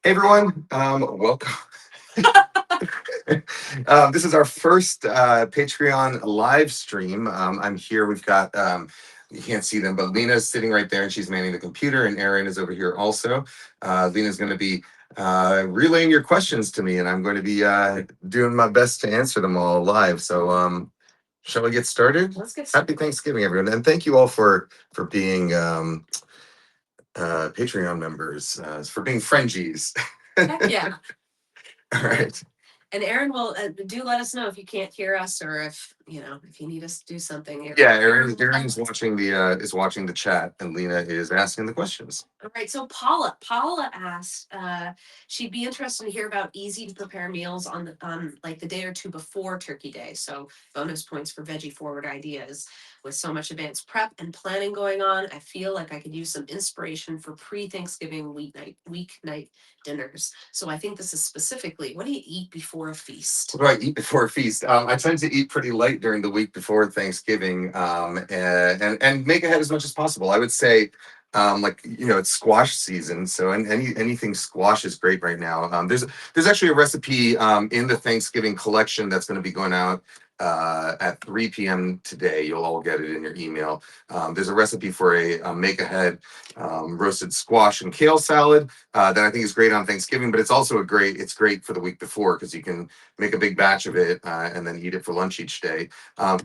Hey everyone, welcome. This is our first Patreon live stream. I'm here. We've got you can't see them, but Lena's sitting right there and she's manning the computer, and Erin is over here also. Lena's going to be relaying your questions to me, and I'm going to be doing my best to answer them all live. So, shall we get started? Let's get started. Happy Thanksgiving, everyone, and thank you all for being Patreon members, for being friendies. Heck yeah. All right. And Erin will do let us know if you can't hear us or if if you need us to do something. Yeah, Erin's watching the is watching the chat, and Lena is asking the questions. All right. So Paula asked, she'd be interested to hear about easy to prepare meals on like the day or two before Turkey Day. So bonus points for veggie forward ideas. With so much advanced prep and planning going on, I feel like I could use some inspiration for pre-Thanksgiving weeknight dinners. So I think this is specifically, what do you eat before a feast? What do I eat before a feast? I tend to eat pretty light during the week before Thanksgiving, and make ahead as much as possible. I would say, like it's squash season, so anything squash is great right now. There's actually a recipe in the Thanksgiving collection that's going to be going out at 3 p.m. today. You'll all get it in your email. There's a recipe for a make ahead roasted squash and kale salad that I think is great on Thanksgiving, but it's also it's great for the week before because you can make a big batch of it and then eat it for lunch each day. I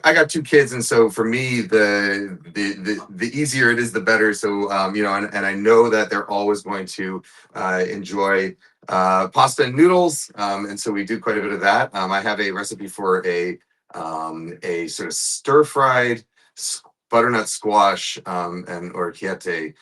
got two kids, and so for me, the easier it is, the better. So and I know that they're always going to enjoy pasta and noodles, and so we do quite a bit of that. I have a recipe for a sort of stir fried butternut squash and orecchiette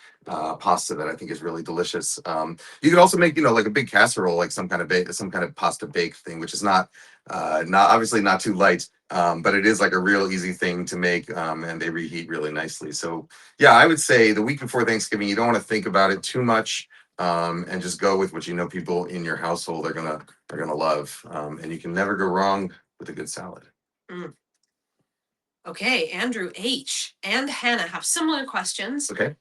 pasta that I think is really delicious. You could also make like a big casserole, like some kind of pasta bake thing, which is not obviously not too light, but it is like a real easy thing to make, and they reheat really nicely. So yeah, I would say the week before Thanksgiving, you don't want to think about it too much, and just go with what people in your household are gonna love, and you can never go wrong with a good salad. Mm. Okay, Andrew H. and Hannah have similar questions. Okay.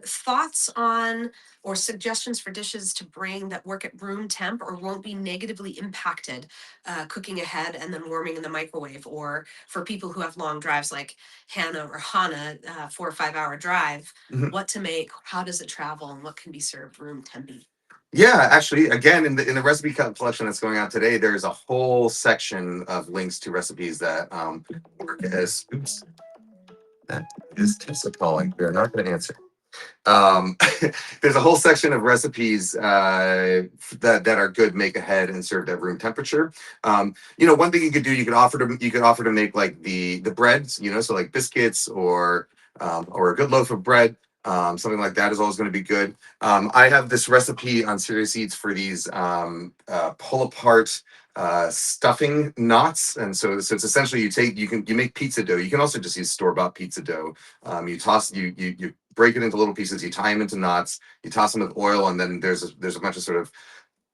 Thoughts on or suggestions for dishes to bring that work at room temp or won't be negatively impacted cooking ahead and then warming in the microwave, or for people who have long drives like Hannah or Hannah, 4 or 5 hour drive, what to make, how does it travel, and what can be served room tempy? Yeah, actually, again, in the recipe collection that's going out today, there's a whole section of links to recipes that work as. Oops, that is Tessa calling. They're not going to answer. There's a whole section of recipes that are good make ahead and served at room temperature. One thing you could do, you could offer to make like the breads, so like biscuits or a good loaf of bread. Something like that is always going to be good. I have this recipe on Serious Eats for these pull apart stuffing knots, and so it's essentially you make pizza dough. You can also just use store-bought pizza dough. You break it into little pieces, you tie them into knots, you toss them with oil, and then there's a bunch of sort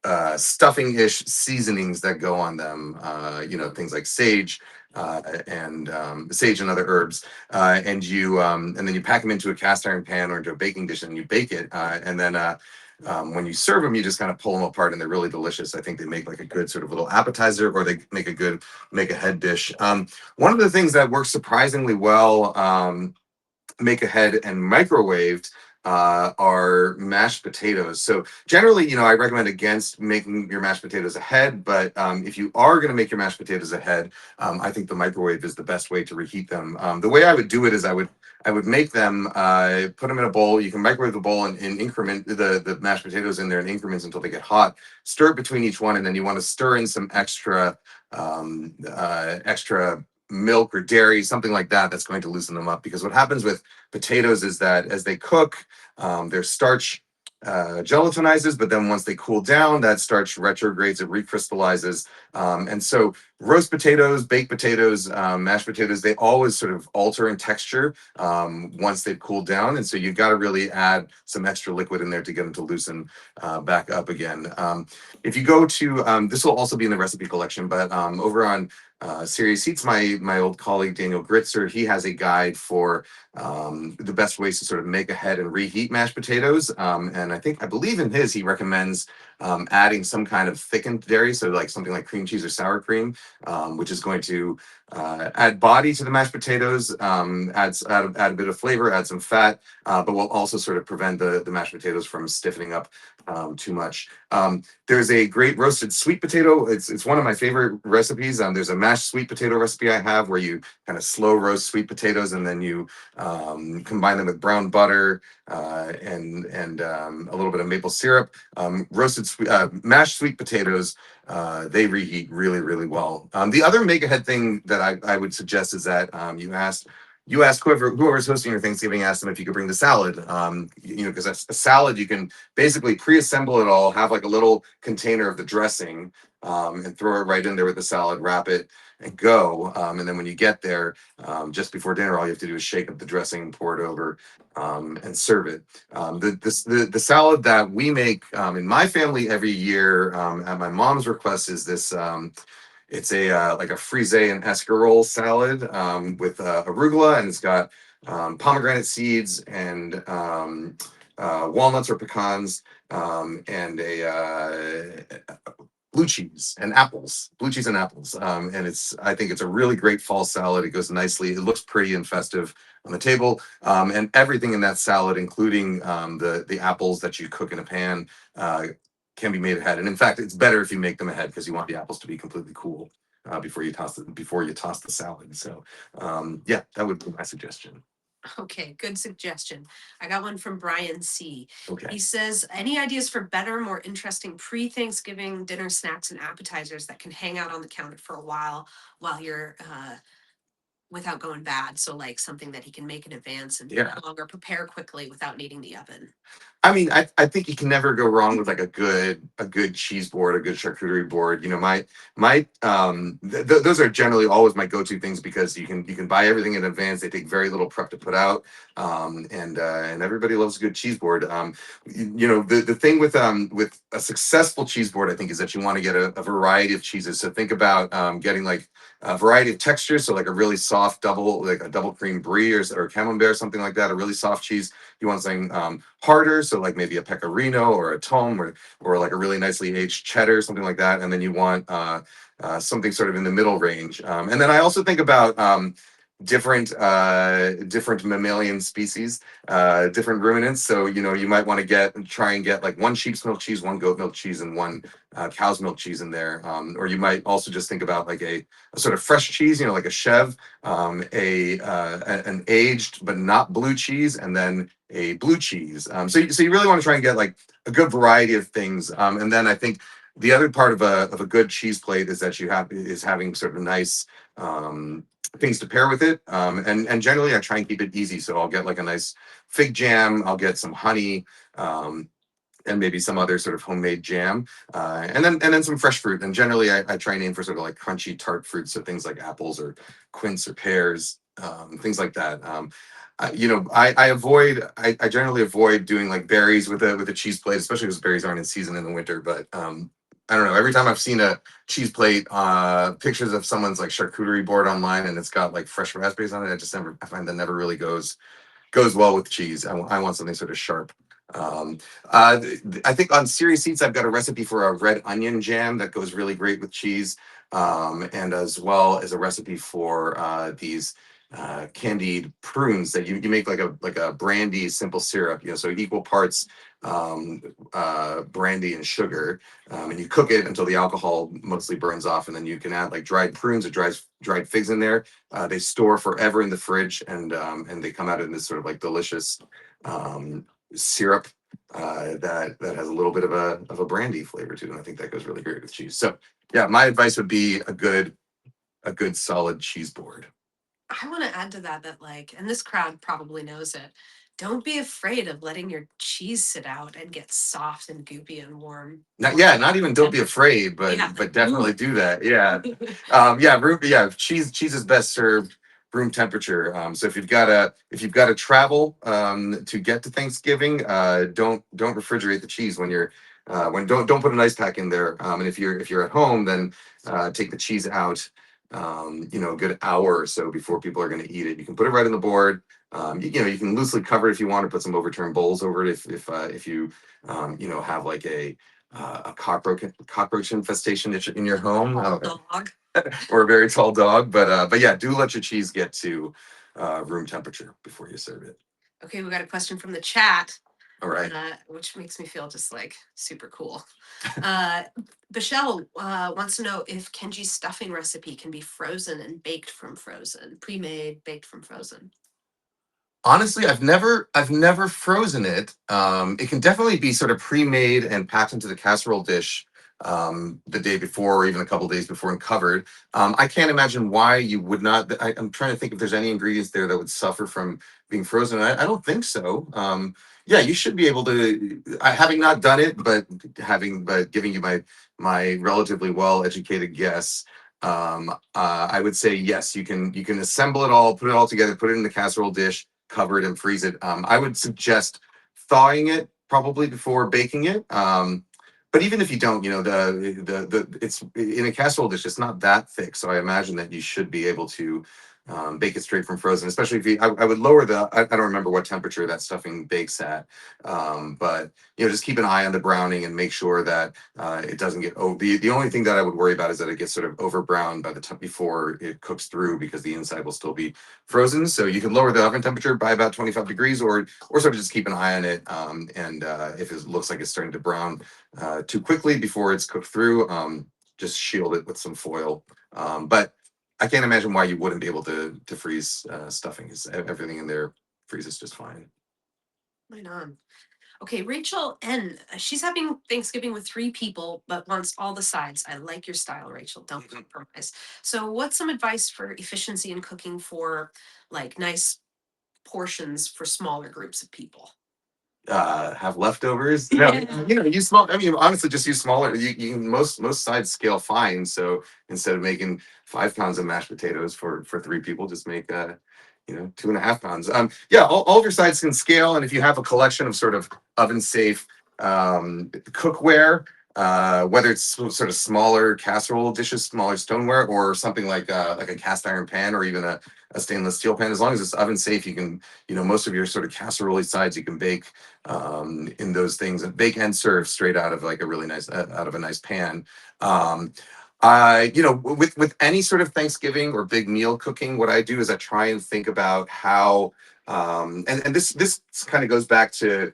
of stuffing-ish seasonings that go on them. Things like sage and sage and other herbs, and then you pack them into a cast iron pan or into a baking dish, and you bake it, and then. When you serve them, you just kind of pull them apart, and they're really delicious. I think they make like a good sort of little appetizer, or they make a good make ahead dish. One of the things that works surprisingly well, make ahead and microwaved, are mashed potatoes. So generally, I recommend against making your mashed potatoes ahead, but if you are going to make your mashed potatoes ahead, I think the microwave is the best way to reheat them. The way I would do it is I would make them, put them in a bowl. You can microwave the bowl and increment the mashed potatoes in there in increments until they get hot. Stir it between each one, and then you want to stir in some extra milk or dairy, something like that, that's going to loosen them up. Because what happens with potatoes is that as they cook, their starch gelatinizes, but then once they cool down, that starch retrogrades, it recrystallizes. And so roast potatoes, baked potatoes, mashed potatoes, they always sort of alter in texture once they've cooled down. And so you've got to really add some extra liquid in there to get them to loosen back up again. If you go to, this will also be in the recipe collection, but over on Serious Eats, my old colleague Daniel Gritzer, he has a guide for the best ways to sort of make ahead and reheat mashed potatoes. And I believe in his, he recommends adding some kind of thickened dairy, so like something like cream cheese or sour cream, which is going to add body to the mashed potatoes, add a bit of flavor, add some fat, but will also sort of prevent the mashed potatoes from stiffening up too much. There's a great roasted sweet potato. It's one of my favorite recipes. There's a mashed sweet potato recipe I have where you kind of slow roast sweet potatoes and then you combine them with brown butter and a little bit of maple syrup. Mashed sweet potatoes, they reheat really, really well. The other make ahead thing that I would suggest is that you asked whoever's hosting your Thanksgiving, asked them if you could bring the salad. Because a salad you can basically pre-assemble it all, have like a little container of the dressing, and throw it right in there with the salad, wrap it, and go. And then when you get there, just before dinner, all you have to do is shake up the dressing, pour it over, and serve it. The salad that we make in my family every year at my mom's request is this. It's a like a frise and escarole salad with arugula, and it's got pomegranate seeds and walnuts or pecans, and a blue cheese and apples. And I think it's a really great fall salad. It goes nicely. It looks pretty and festive on the table. And everything in that salad, including the apples that you cook in a pan, can be made ahead. And in fact, it's better if you make them ahead because you want the apples to be completely cool before you toss the salad. So yeah, that would be my suggestion. Okay, good suggestion. I got one from Brian C. Okay. He says, any ideas for better, more interesting pre-Thanksgiving dinner snacks and appetizers that can hang out on the counter for a while you're without going bad? So like something that he can make in advance and Yeah. longer, prepare quickly without needing the oven. I mean, I think you can never go wrong with like a good cheese board, a good charcuterie board. Those are generally always my go-to things because you can buy everything in advance. They take very little prep to put out, and everybody loves a good cheese board. The thing with a successful cheese board, I think, is that you want to get a variety of cheeses. So think about getting like a variety of textures. So like a really soft like a double cream brie or camembert, something like that. A really soft cheese. You want something harder, so like maybe a pecorino or a tome or like a really nicely aged cheddar, something like that. And then you want something sort of in the middle range. And then I also think about different mammalian species, different ruminants. So you might want to try and get like one sheep's milk cheese, one goat milk cheese, and one cow's milk cheese in there. Or you might also just think about like a sort of fresh cheese, like a chev, an aged but not blue cheese, and then a blue cheese. So you really want to try and get like a good variety of things. And then I think the other part of a good cheese plate is that having sort of nice things to pair with it. And generally I try and keep it easy. So I'll get like a nice fig jam, I'll get some honey, and maybe some other sort of homemade jam, and then some fresh fruit. And generally I try and aim for sort of like crunchy tart fruits, so things like apples or quince or pears, things like that. I generally avoid doing like berries with a cheese plate, especially because berries aren't in season in the winter. But I don't know. Every time I've seen a cheese plate, pictures of someone's like charcuterie board online, and it's got like fresh raspberries on it, I find that never really goes well with cheese. I want something sort of sharp. I think on Serious Eats, I've got a recipe for a red onion jam that goes really great with cheese, and as well as a recipe for these candied prunes that you make like a brandy simple syrup. So equal parts brandy and sugar, and you cook it until the alcohol mostly burns off, and then you can add like dried prunes or dried figs in there. They store forever in the fridge, and they come out in this sort of like delicious syrup that has a little bit of a brandy flavor to it. And I think that goes really great with cheese. So yeah, my advice would be a good solid cheese board. I want to add to that like, and this crowd probably knows it, don't be afraid of letting your cheese sit out and get soft and goopy and warm. Not even don't be afraid, but definitely do that. Yeah. Cheese is best served room temperature. So if you've got to travel to get to Thanksgiving, don't refrigerate the cheese when you're don't put an ice pack in there. And if you're at home, then take the cheese out a good hour or so before people are going to eat it. You can put it right on the board. You can loosely cover it if you want to put some overturned bowls over it. If you have like a cockroach infestation in your home, Dog. or a very tall dog. But yeah, do let your cheese get to room temperature before you serve it. Okay, we got a question from the chat. All right. Which makes me feel just like super cool. Michelle wants to know if Kenji's stuffing recipe can be frozen and baked from frozen, pre-made, baked from frozen. Honestly, I've never frozen it. It can definitely be sort of pre-made and packed into the casserole dish the day before, or even a couple days before, and covered. I can't imagine why you would not. I'm trying to think if there's any ingredients there that would suffer from being frozen. I don't think so. Yeah, you should be able to. Having not done it, but giving you my relatively well educated guess. I would say yes. You can assemble it all, put it all together, put it in the casserole dish, cover it, and freeze it. I would suggest thawing it probably before baking it. But even if you don't, the it's in a casserole dish, it's not that thick, so I imagine that you should be able to bake it straight from frozen. Especially if I would lower I don't remember what temperature that stuffing bakes at, but just keep an eye on the browning and make sure that it doesn't get. Oh, the only thing that I would worry about is that it gets sort of over browned by the time before it cooks through, because the inside will still be frozen. So you can lower the oven temperature by about 25 degrees, or sort of just keep an eye on it. And if it looks like it's starting to brown too quickly before it's cooked through, just shield it with some foil. But I can't imagine why you wouldn't be able to freeze stuffing. Everything in there freezes just fine. Right on. Okay, Rachel N. She's having Thanksgiving with 3 people, but wants all the sides. I like your style, Rachel. Don't compromise. So, what's some advice for efficiency in cooking for like nice portions for smaller groups of people? Have leftovers. No, use small. I mean, honestly, just use smaller. You can most sides scale fine. So instead of making 5 pounds of mashed potatoes for 3 people, just make 2.5 pounds. Yeah, all of your sides can scale, and if you have a collection of sort of oven safe cookware, whether it's sort of smaller casserole dishes, smaller stoneware, or something like a cast iron pan, or even a stainless steel pan, as long as it's oven safe, you can, most of your sort of casserole sides you can bake in those things, and bake and serve straight out of like a really nice out of a nice pan. With any sort of Thanksgiving or big meal cooking, what I do is I try and think about how, and this kind of goes back to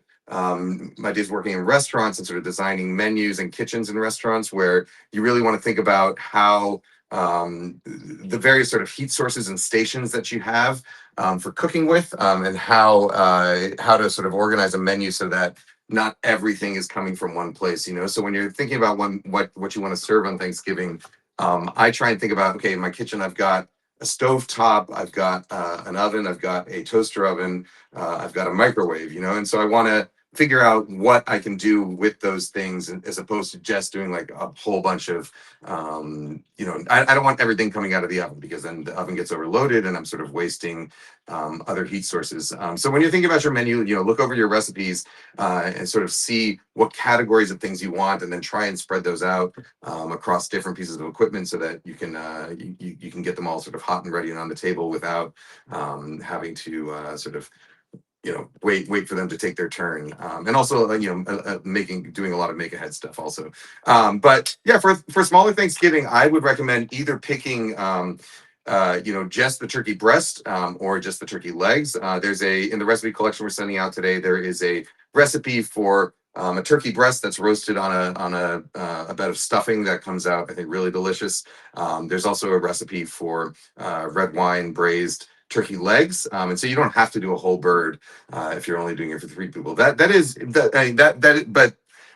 my days working in restaurants and sort of designing menus and kitchens in restaurants, where you really want to think about how the various sort of heat sources and stations that you have for cooking with, and how to sort of organize a menu so that not everything is coming from one place. So when you're thinking about what you want to serve on Thanksgiving, I try and think about, okay, in my kitchen I've got a stove top, I've got an oven, I've got a toaster oven, I've got a microwave, and so I want to figure out what I can do with those things, as opposed to just doing like a whole bunch of, I don't want everything coming out of the oven, because then the oven gets overloaded and I'm sort of wasting other heat sources. So when you're thinking about your menu, look over your recipes and sort of see what categories of things you want, and then try and spread those out across different pieces of equipment, so that you can get them all sort of hot and ready and on the table without having to sort of wait for them to take their turn, and also doing a lot of make ahead stuff also. But yeah, for smaller Thanksgiving, I would recommend either picking just the turkey breast, or just the turkey legs. There's in the recipe collection we're sending out today, there is a recipe for a turkey breast that's roasted on a bed of stuffing that comes out, I think, really delicious. There's also a recipe for red wine braised turkey legs, and so you don't have to do a whole bird if you're only doing it for 3 people. But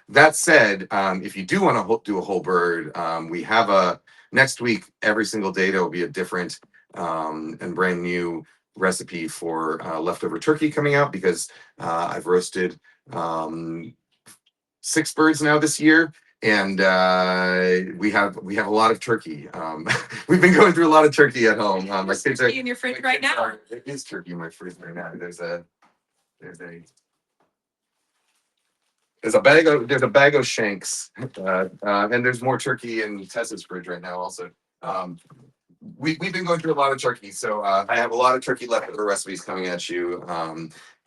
that said, if you do want to do a whole bird, we have next week, every single day there will be a different and brand new recipe for leftover turkey coming out, because I've roasted 6 birds now this year, and we have a lot of turkey. We've been going through a lot of turkey at home. My kids are in your fridge right now. There is turkey in my fridge right now. There's a bag of shanks, and there's more turkey in Tessa's fridge right now also. we've been going through a lot of turkey, so I have a lot of turkey leftover recipes coming at you.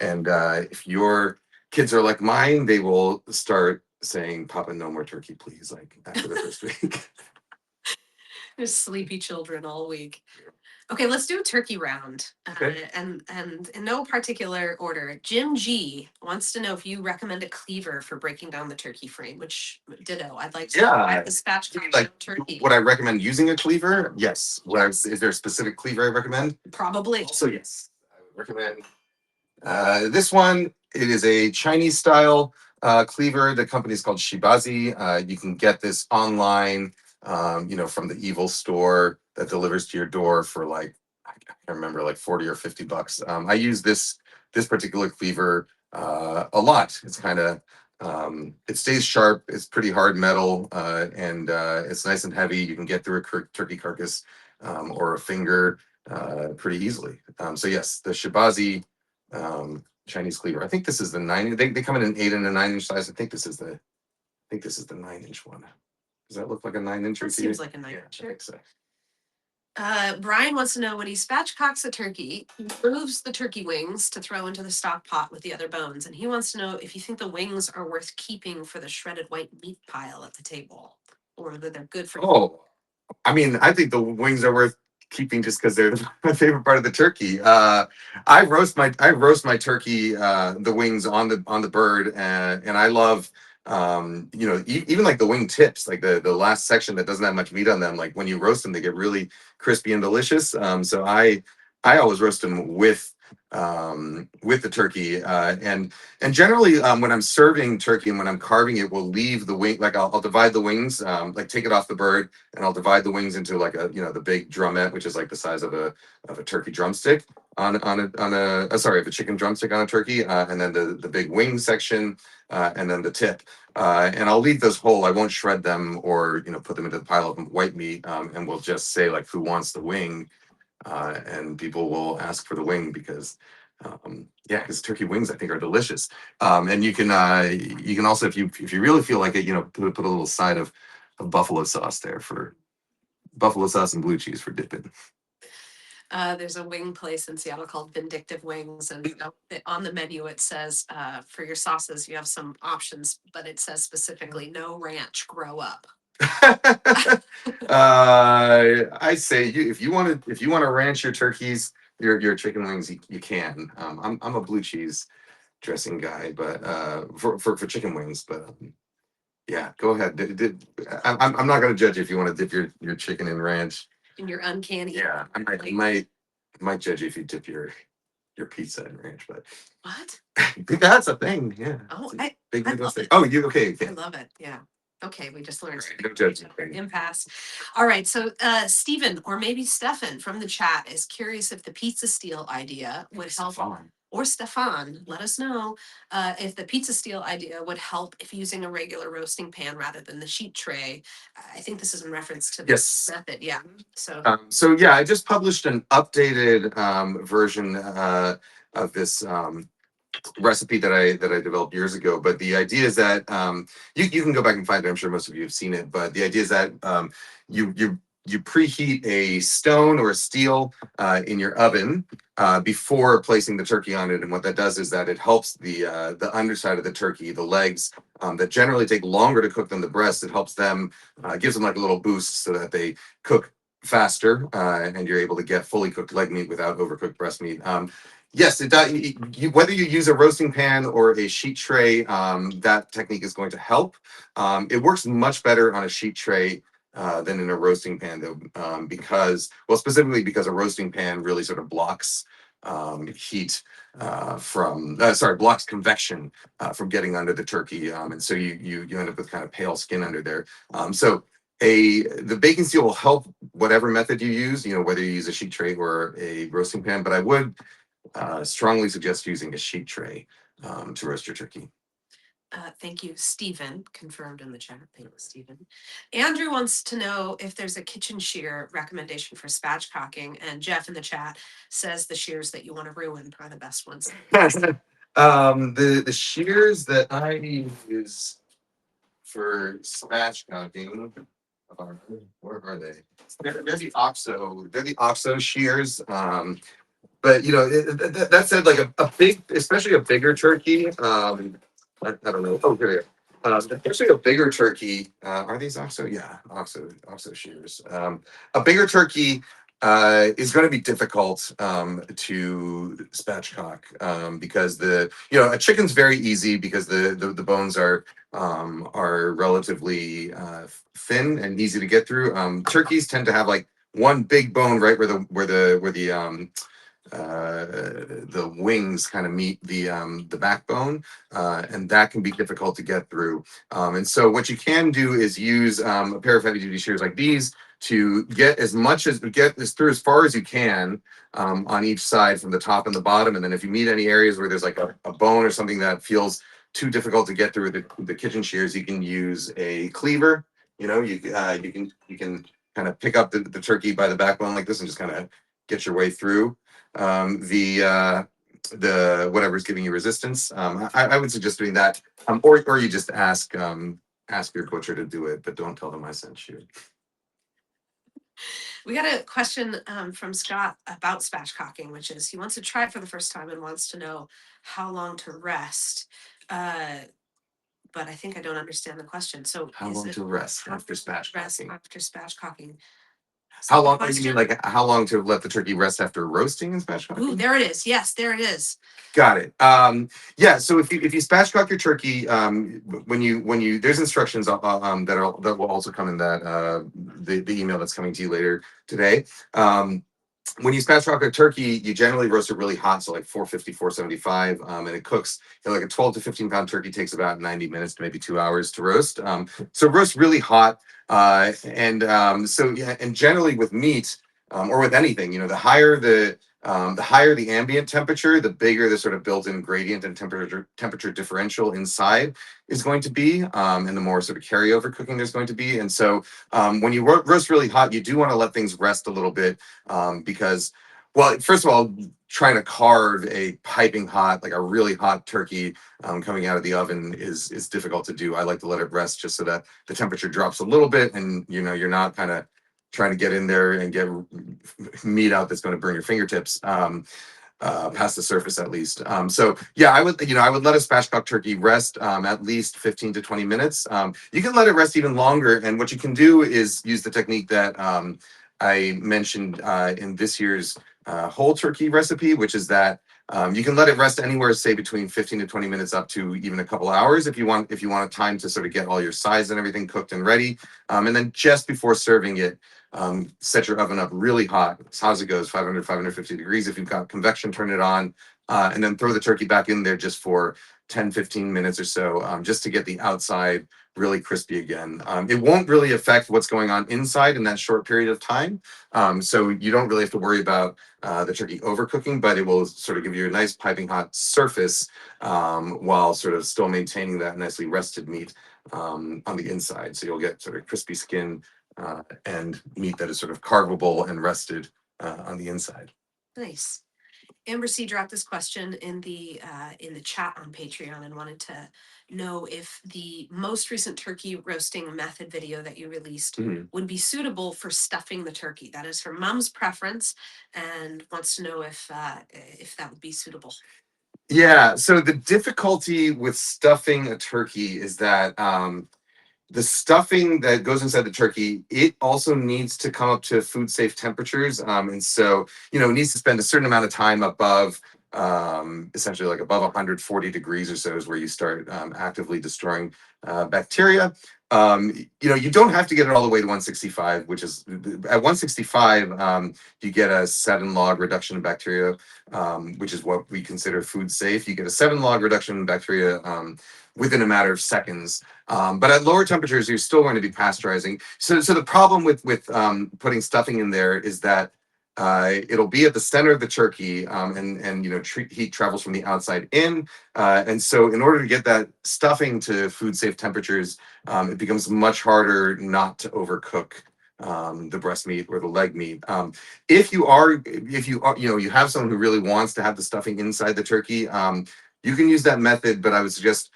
And if your kids are like mine, they will start saying, "Papa, no more turkey, please!" Like after the first week. There's sleepy children all week. Okay, let's do a turkey round. Okay. And in no particular order. Jim G wants to know if you recommend a cleaver for breaking down the turkey frame, which ditto. I'd like to try Yeah. the spatchcock Like, turkey. would I recommend using a cleaver? Yes. Is there a specific cleaver I recommend? Probably. Also, yes. I would recommend this one. It is a Chinese style cleaver. The company is called Shibazi. You can get this online, from the Evil store that delivers to your door for like, I can't remember, like 40 or $50. I use this particular cleaver a lot. It's kind of it stays sharp. It's pretty hard metal, and it's nice and heavy. You can get through a turkey carcass or a finger pretty easily. So yes, the Shibazi Chinese cleaver. I think this is the 9. They come in an 8 and a 9-inch size. I think this is the 9-inch one. Does that look like a 9-inch? It seems like a 9-inch. I think so. Brian wants to know when he spatchcocks a turkey, he removes the turkey wings to throw into the stock pot with the other bones. And he wants to know if you think the wings are worth keeping for the shredded white meat pile at the table, or that they're good for. Oh, I mean, I think the wings are worth keeping just because they're my favorite part of the turkey. I roast my turkey, the wings on the bird, and I love even like the wing tips, like the last section that doesn't have much meat on them. Like when you roast them, they get really crispy and delicious. So I always roast them with the turkey, and generally, when I'm serving turkey and when I'm carving it, we'll leave the wing. Like I'll divide the wings, like take it off the bird, and I'll divide the wings into like the big drumette, which is like the size of a turkey drumstick of a chicken drumstick on a turkey, and then the big wing section, and then the tip. And I'll leave those whole. I won't shred them or put them into the pile of white meat, and we'll just say like who wants the wing, and people will ask for the wing because because turkey wings I think are delicious. And you can also if you really feel like it, put a little side of buffalo sauce there for buffalo sauce and blue cheese for dipping. There's a wing place in Seattle called Vindictive Wings, and on the menu it says for your sauces you have some options, but it says specifically no ranch, grow up. I say if you want to ranch your turkeys, your chicken wings, you can. I'm a blue cheese dressing guy, but for chicken wings, but yeah, go ahead. I'm not going to judge you if you want to dip your chicken in ranch. In your uncanny. Yeah, I might judge you if you dip your pizza in ranch, but what? That's a thing. Yeah. Oh, big thing. Oh, you okay? I love it. Yeah. Okay, we just learned. Right, no judgment. Impasse. All right, so Stephen or maybe Stefan from the chat is curious if the pizza steel idea would help. Or Stefan, let us know if the pizza steel idea would help if using a regular roasting pan rather than the sheet tray. I think this is in reference to this method. Yeah. So yeah, I just published an updated version of this recipe that I developed years ago. But the idea is that you can go back and find it. I'm sure most of you have seen it. But the idea is that you preheat a stone or a steel in your oven before placing the turkey on it, and what that does is that it helps the underside of the turkey, the legs that generally take longer to cook than the breast. It helps them, gives them like a little boost so that they cook faster, and you're able to get fully cooked leg meat without overcooked breast meat. Yes, it does. Whether you use a roasting pan or a sheet tray, that technique is going to help. It works much better on a sheet tray than in a roasting pan, though, specifically because a roasting pan really sort of blocks heat blocks convection from getting under the turkey, and so you end up with kind of pale skin under there. So the baking steel will help whatever method you use, whether you use a sheet tray or a roasting pan, but I would strongly suggest using a sheet tray to roast your turkey. Thank you, Stephen. Confirmed in the chat. Thank you, Stephen. Andrew wants to know if there's a kitchen shear recommendation for spatchcocking, and Jeff in the chat says the shears that you want to ruin are the best ones. The shears that I use for spatchcocking Where are they? They're the OXO. They're the OXO shears. But that said, like a big, especially a bigger turkey. I don't know. Oh, here we go. Especially a bigger turkey. Are these OXO? Yeah, OXO shears. A bigger turkey is going to be difficult to spatchcock because a chicken's very easy because the bones are relatively thin and easy to get through. Turkeys tend to have like one big bone right where the wings kind of meet the backbone, and that can be difficult to get through. And so what you can do is use a pair of heavy duty shears like these to get as through as far as you can on each side from the top and the bottom. And then if you meet any areas where there's like a bone or something that feels too difficult to get through the kitchen shears, you can use a cleaver. You can kind of pick up the turkey by the backbone like this and just kind of get your way through the whatever's giving you resistance. I would suggest doing that, or you just ask your butcher to do it, but don't tell them I sent you. We got a question from Scott about spatchcocking, which is he wants to try it for the first time and wants to know how long to rest. But I think I don't understand the question. So How long to rest after rest spatchcocking? after spatchcocking? How long? You mean like how long to let the turkey rest after roasting and spatchcocking? Ooh, there it is. Yes, there it is. Got it. Yeah. So if you spatchcock your turkey, when you there's instructions that will also come in that the email that's coming to you later today. When you spatchcock a turkey, you generally roast it really hot, so like 450, 475, and it cooks. Like a 12 to 15 pound turkey takes about 90 minutes to maybe 2 hours to roast. So roast really hot, and generally with meat or with anything, the higher the ambient temperature, the bigger the sort of built-in gradient and temperature differential inside is going to be, and the more sort of carryover cooking there's going to be. And so when you roast really hot, you do want to let things rest a little bit because, well, first of all, trying to carve a piping hot, like a really hot turkey coming out of the oven is difficult to do. I like to let it rest just so that the temperature drops a little bit, and you're not kind of trying to get in there and get meat out that's going to burn your fingertips past the surface at least. So yeah, I would let a spatchcock turkey rest at least 15 to 20 minutes. You can let it rest even longer, and what you can do is use the technique that I mentioned in this year's whole turkey recipe, which is that you can let it rest anywhere, say between 15 to 20 minutes up to even a couple hours if you want a time to sort of get all your sides and everything cooked and ready. And then just before serving it, set your oven up really hot as hot as it goes, 500, 550 degrees. If you've got convection, turn it on, and then throw the turkey back in there just for 10, 15 minutes or so, just to get the outside really crispy again. It won't really affect what's going on inside in that short period of time. So you don't really have to worry about the turkey overcooking, but it will sort of give you a nice piping hot surface while sort of still maintaining that nicely rested meat on the inside. So you'll get sort of crispy skin and meat that is sort of carvable and rested on the inside. Nice. Amber C dropped this question in the chat on Patreon and wanted to know if the most recent turkey roasting method video that you released would be suitable for stuffing the turkey. That is her mom's preference, and wants to know if that would be suitable. Yeah. So the difficulty with stuffing a turkey is that the stuffing that goes inside the turkey, it also needs to come up to food safe temperatures. And so, it needs to spend a certain amount of time above, essentially like above 140 degrees or so is where you start actively destroying bacteria. You don't have to get it all the way to 165, which is at 165, you get a 7 log reduction in bacteria, which is what we consider food safe. You get a 7 log reduction in bacteria within a matter of seconds. But at lower temperatures, you're still going to be pasteurizing. So the problem with putting stuffing in there is that it'll be at the center of the turkey, and heat travels from the outside in, and so in order to get that stuffing to food safe temperatures, it becomes much harder not to overcook the breast meat or the leg meat. If you have someone who really wants to have the stuffing inside the turkey, you can use that method, but I would suggest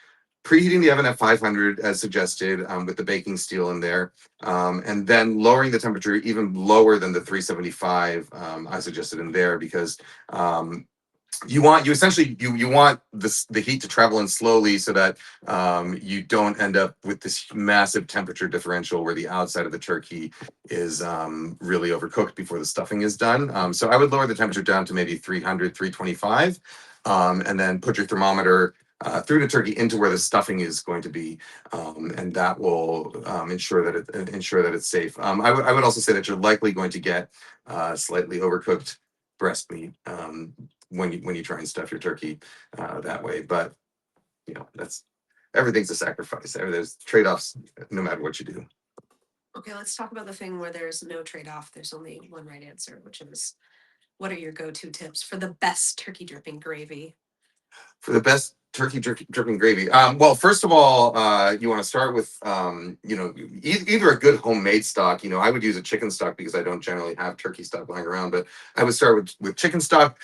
preheating the oven at 500 as suggested, with the baking steel in there, and then lowering the temperature even lower than the 375 I suggested in there, because you essentially you want the heat to travel in slowly, so that you don't end up with this massive temperature differential where the outside of the turkey is really overcooked before the stuffing is done. So I would lower the temperature down to maybe 300, 325, and then put your thermometer through the turkey into where the stuffing is going to be, and that will ensure that it's safe. I would also say that you're likely going to get slightly overcooked breast meat, when you try and stuff your turkey that way. But that's everything's a sacrifice. There's trade-offs no matter what you do. Okay, let's talk about the thing where there's no trade-off. There's only one right answer, which is, what are your go-to tips for the best turkey dripping gravy? For the best turkey dripping gravy, well, first of all, you want to start with either a good homemade stock. I would use a chicken stock because I don't generally have turkey stock lying around, but I would start with chicken stock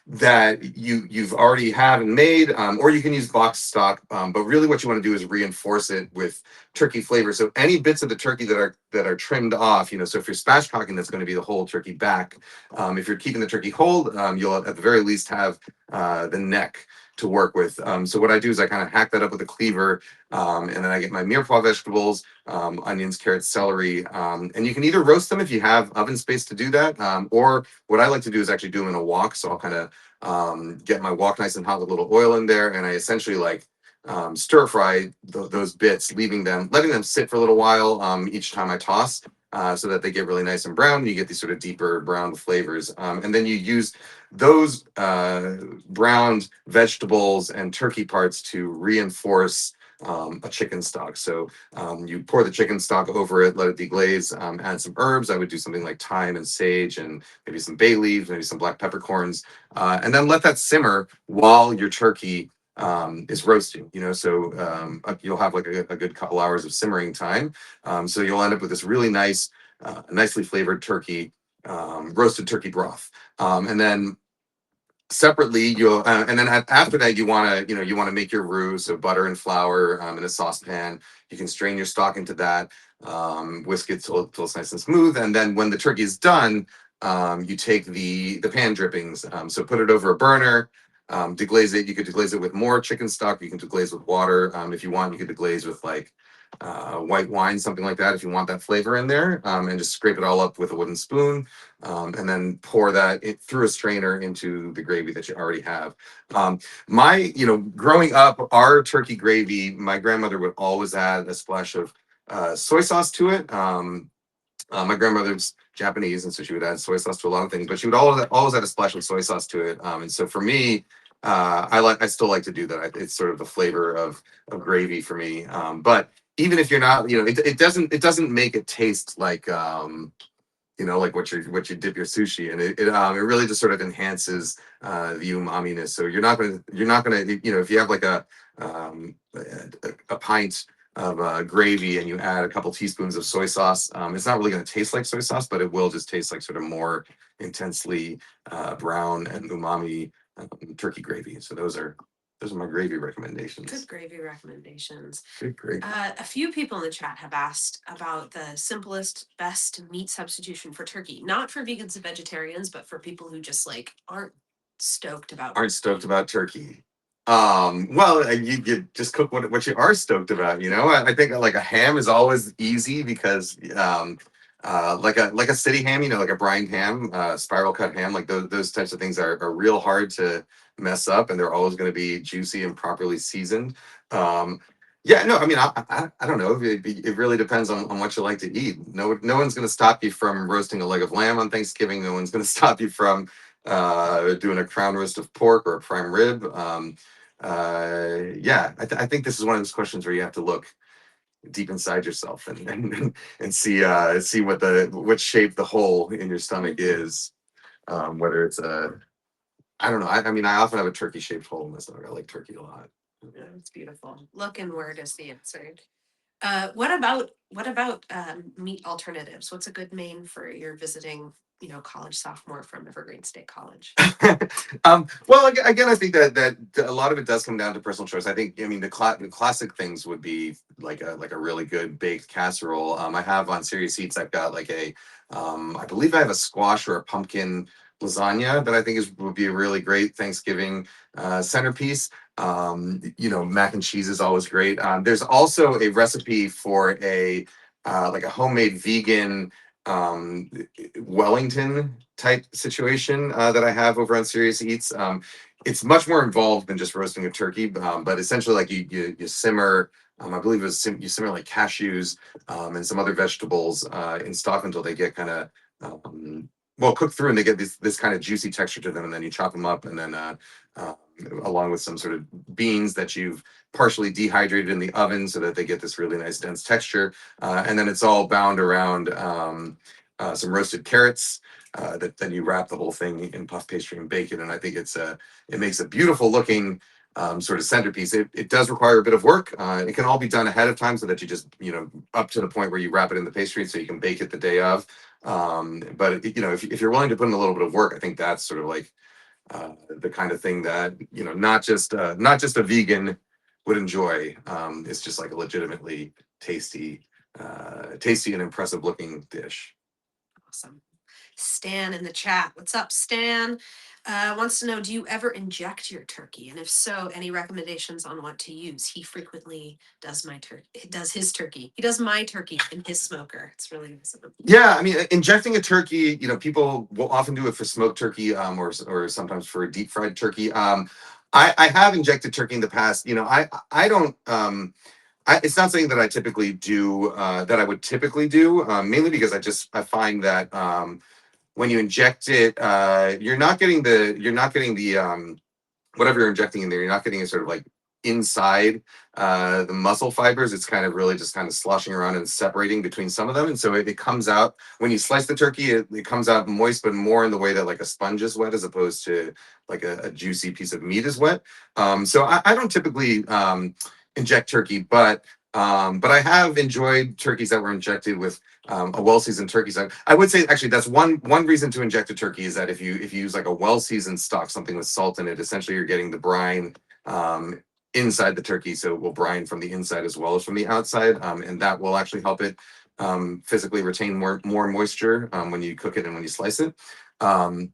that you've already have and made, or you can use box stock, but really what you want to do is reinforce it with turkey flavor. So any bits of the turkey that are trimmed off, so if you're spatchcocking, that's going to be the whole turkey back. If you're keeping the turkey whole, you'll at the very least have the neck to work with. So what I do is I kind of hack that up with a cleaver, and then I get my mirepoix vegetables, onions, carrots, celery, and you can either roast them if you have oven space to do that, or what I like to do is actually do them in a wok. So I'll kind of get my wok nice and hot with a little oil in there, and I essentially stir fry those bits, letting them sit for a little while each time I toss. So that they get really nice and brown. You get these sort of deeper brown flavors, and then you use those browned vegetables and turkey parts to reinforce a chicken stock. So you pour the chicken stock over it, let it deglaze, add some herbs. I would do something like thyme and sage, and maybe some bay leaves, maybe some black peppercorns, and then let that simmer while your turkey is roasting. So you'll have like a good couple hours of simmering time. So you'll end up with this really nice, nicely flavored turkey, roasted turkey broth. And then separately, and then after that, you want to make your roux. So butter and flour in a saucepan. You can strain your stock into that, whisk it till it's nice and smooth. And then when the turkey is done, you take the pan drippings. So put it over a burner. Deglaze it. You could deglaze it with more chicken stock. You can deglaze with water. If you want, you could deglaze with white wine, something like that, if you want that flavor in there, and just scrape it all up with a wooden spoon, and then pour that through a strainer into the gravy that you already have. Growing up, our turkey gravy, my grandmother would always add a splash of soy sauce to it. My grandmother's Japanese, and so she would add soy sauce to a lot of things, but she would always add a splash of soy sauce to it. And so for me, I still like to do that. It's sort of the flavor of gravy for me. But even if you're not, it doesn't make it taste like like what you dip your sushi in. It really just sort of enhances the umami-ness. So you're not gonna if you have like a pint of gravy and you add a couple teaspoons of soy sauce, it's not really going to taste like soy sauce, but it will just taste like sort of more intensely brown and umami turkey gravy. So those are my gravy recommendations. Good gravy recommendations. Good gravy. A few people in the chat have asked about the simplest, best meat substitution for turkey. Not for vegans and vegetarians, but for people who just aren't stoked about turkey. Well, you just cook what you are stoked about. I think like a ham is always easy because like a city ham, like a brined ham, spiral cut ham, like those types of things are real hard to mess up, and they're always going to be juicy and properly seasoned. Yeah, no, I mean, I don't know. It really depends on what you like to eat. No one's going to stop you from roasting a leg of lamb on Thanksgiving. No one's going to stop you from doing a crown roast of pork or a prime rib. Yeah, I think this is one of those questions where you have to look deep inside yourself and see what shape the hole in your stomach is. Whether it's I don't know. I mean, I often have a turkey shaped hole in my stomach. I like turkey a lot. Yeah, it's beautiful. Look inward is the answer. What about meat alternatives? What's a good main for your visiting college sophomore from Evergreen State College. Well, again, I think that a lot of it does come down to personal choice. I think, I mean, the classic things would be like a really good baked casserole. I have on Serious Eats, I've got like I believe I have a squash or a pumpkin lasagna that I think would be a really great Thanksgiving centerpiece. Mac and cheese is always great. There's also a recipe for a like a homemade vegan um Wellington type situation that I have over on Serious Eats. It's much more involved than just roasting a turkey, but essentially, like you simmer. I believe you simmer like cashews and some other vegetables in stock until they get kind of well cooked through, and they get this kind of juicy texture to them, and then you chop them up, and then uh, along with some sort of beans that you've partially dehydrated in the oven so that they get this really nice dense texture, and then it's all bound around some roasted carrots. That then you wrap the whole thing in puff pastry and bake it, and I think it makes a beautiful looking sort of centerpiece. It does require a bit of work. It can all be done ahead of time so that you just up to the point where you wrap it in the pastry so you can bake it the day of. But if you're willing to put in a little bit of work, I think that's sort of like the kind of thing that not just a vegan would enjoy. It's just like a legitimately tasty and impressive looking dish. Awesome. Stan in the chat. What's up, Stan? Wants to know, do you ever inject your turkey? And if so, any recommendations on what to use? He frequently does his turkey. He does my turkey in his smoker. It's really nice of him. Yeah, I mean, injecting a turkey, people will often do it for smoked turkey, or sometimes for a deep fried turkey. I have injected turkey in the past. I don't. It's not something that I typically do. That I would typically do, mainly because I find that when you inject it, you're not getting the whatever you're injecting in there. You're not getting it sort of like inside the muscle fibers. It's kind of really just kind of sloshing around and separating between some of them, and so it comes out when you slice the turkey. It comes out moist, but more in the way that like a sponge is wet, as opposed to like a juicy piece of meat is wet. So I don't typically inject turkey, but I have enjoyed turkeys that were injected with a well-seasoned turkey stock. I would say actually that's one reason to inject a turkey is that if you use like a well-seasoned stock, something with salt in it, essentially you're getting the brine inside the turkey, so it will brine from the inside as well as from the outside, and that will actually help it physically retain more moisture when you cook it and when you slice it. So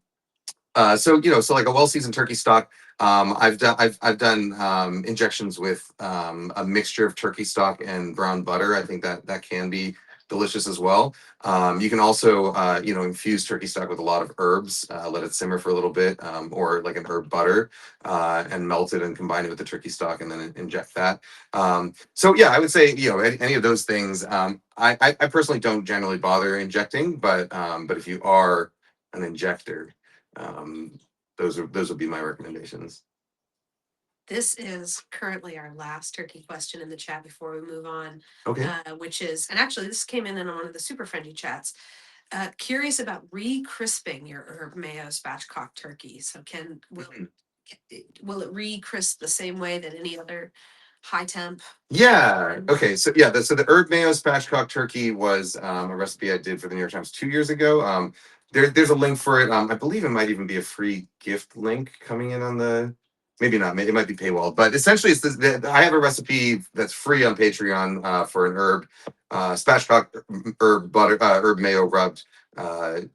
like a well-seasoned turkey stock. I've done injections with a mixture of turkey stock and brown butter. I think that can be delicious as well. You can also infuse turkey stock with a lot of herbs, let it simmer for a little bit, or like an herb butter, and melt it and combine it with the turkey stock and then inject that. So yeah, I would say any of those things. I personally don't generally bother injecting, but if you are an injector, um, those would be my recommendations. This is currently our last turkey question in the chat before we move on, Okay. which is, and actually this came in one of the super friendly chats. Curious about re-crisping your herb mayo spatchcock turkey. So will it re-crisp the same way that any other high temp? Yeah. Okay. So yeah, so the herb mayo spatchcock turkey was a recipe I did for the New York Times 2 years ago. There's a link for it. I believe it might even be a free gift link coming in on the. Maybe not. It might be paywalled, but essentially, it's I have a recipe that's free on Patreon for an herb spatchcock herb butter herb mayo rubbed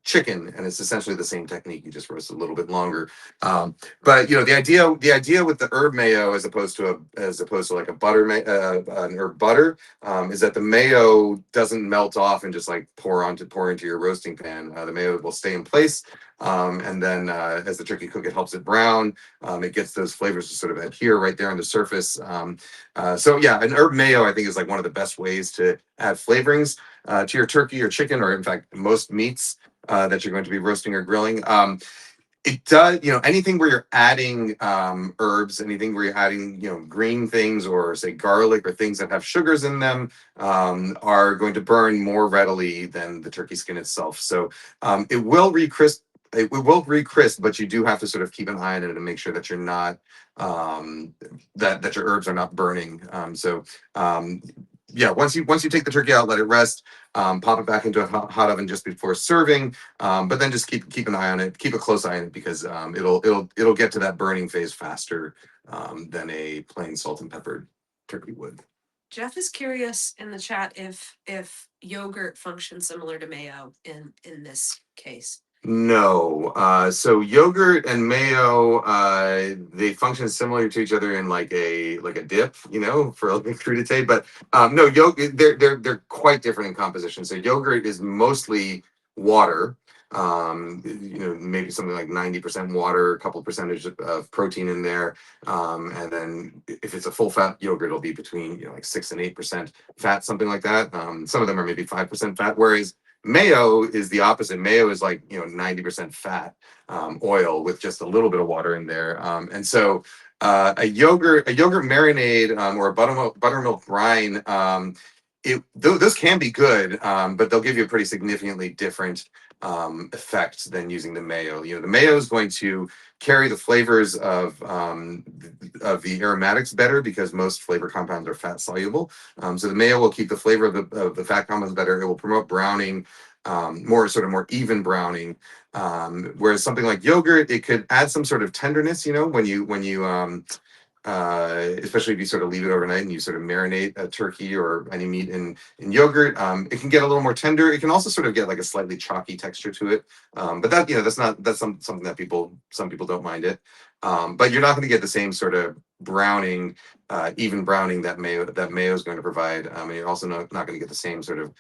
chicken, and it's essentially the same technique. You just roast it a little bit longer. But the idea with the herb mayo as opposed to like a an herb butter, is that the mayo doesn't melt off and just like pour into your roasting pan. The mayo will stay in place, and then as the turkey cook, it helps it brown. It gets those flavors to sort of adhere right there on the surface. So yeah, an herb mayo I think is like one of the best ways to add flavorings to your turkey or chicken, or in fact most meats that you're going to be roasting or grilling. It does, anything where you're adding herbs, anything where you're adding, green things or say garlic or things that have sugars in them, are going to burn more readily than the turkey skin itself. So it will recrisp. It will recrisp, but you do have to sort of keep an eye on it and make sure that you're not that your herbs are not burning. So yeah, once you take the turkey out, let it rest. Pop it back into a hot oven just before serving. But then just keep an eye on it. Keep a close eye on it because it'll get to that burning phase faster than a plain salt and peppered turkey would. Jeff is curious in the chat if yogurt functions similar to mayo in this case. No. So yogurt and mayo, they function similar to each other in like a dip, for like a crudité. But no, yogurt they're quite different in composition. So yogurt is mostly water. Maybe something like 90% water, a couple percentage of protein in there. And then if it's a full fat yogurt, it'll be between like 6 and 8% fat, something like that. Some of them are maybe 5% fat, whereas mayo is the opposite. Mayo is like 90% fat, oil with just a little bit of water in there. And so a yogurt marinade or a buttermilk brine, those can be good, but they'll give you a pretty significantly different effect than using the mayo. The mayo is going to carry the flavors of the aromatics better because most flavor compounds are fat soluble. So the mayo will keep the flavor of the fat compounds better. It will promote browning, more even browning. Whereas something like yogurt, it could add some sort of tenderness. When you especially if you sort of leave it overnight and you sort of marinate a turkey or any meat in yogurt, it can get a little more tender. It can also sort of get like a slightly chalky texture to it. But that's something that some people don't mind it. But you're not going to get the same sort of browning, even browning that mayo is going to provide. And you're also not going to get the same sort of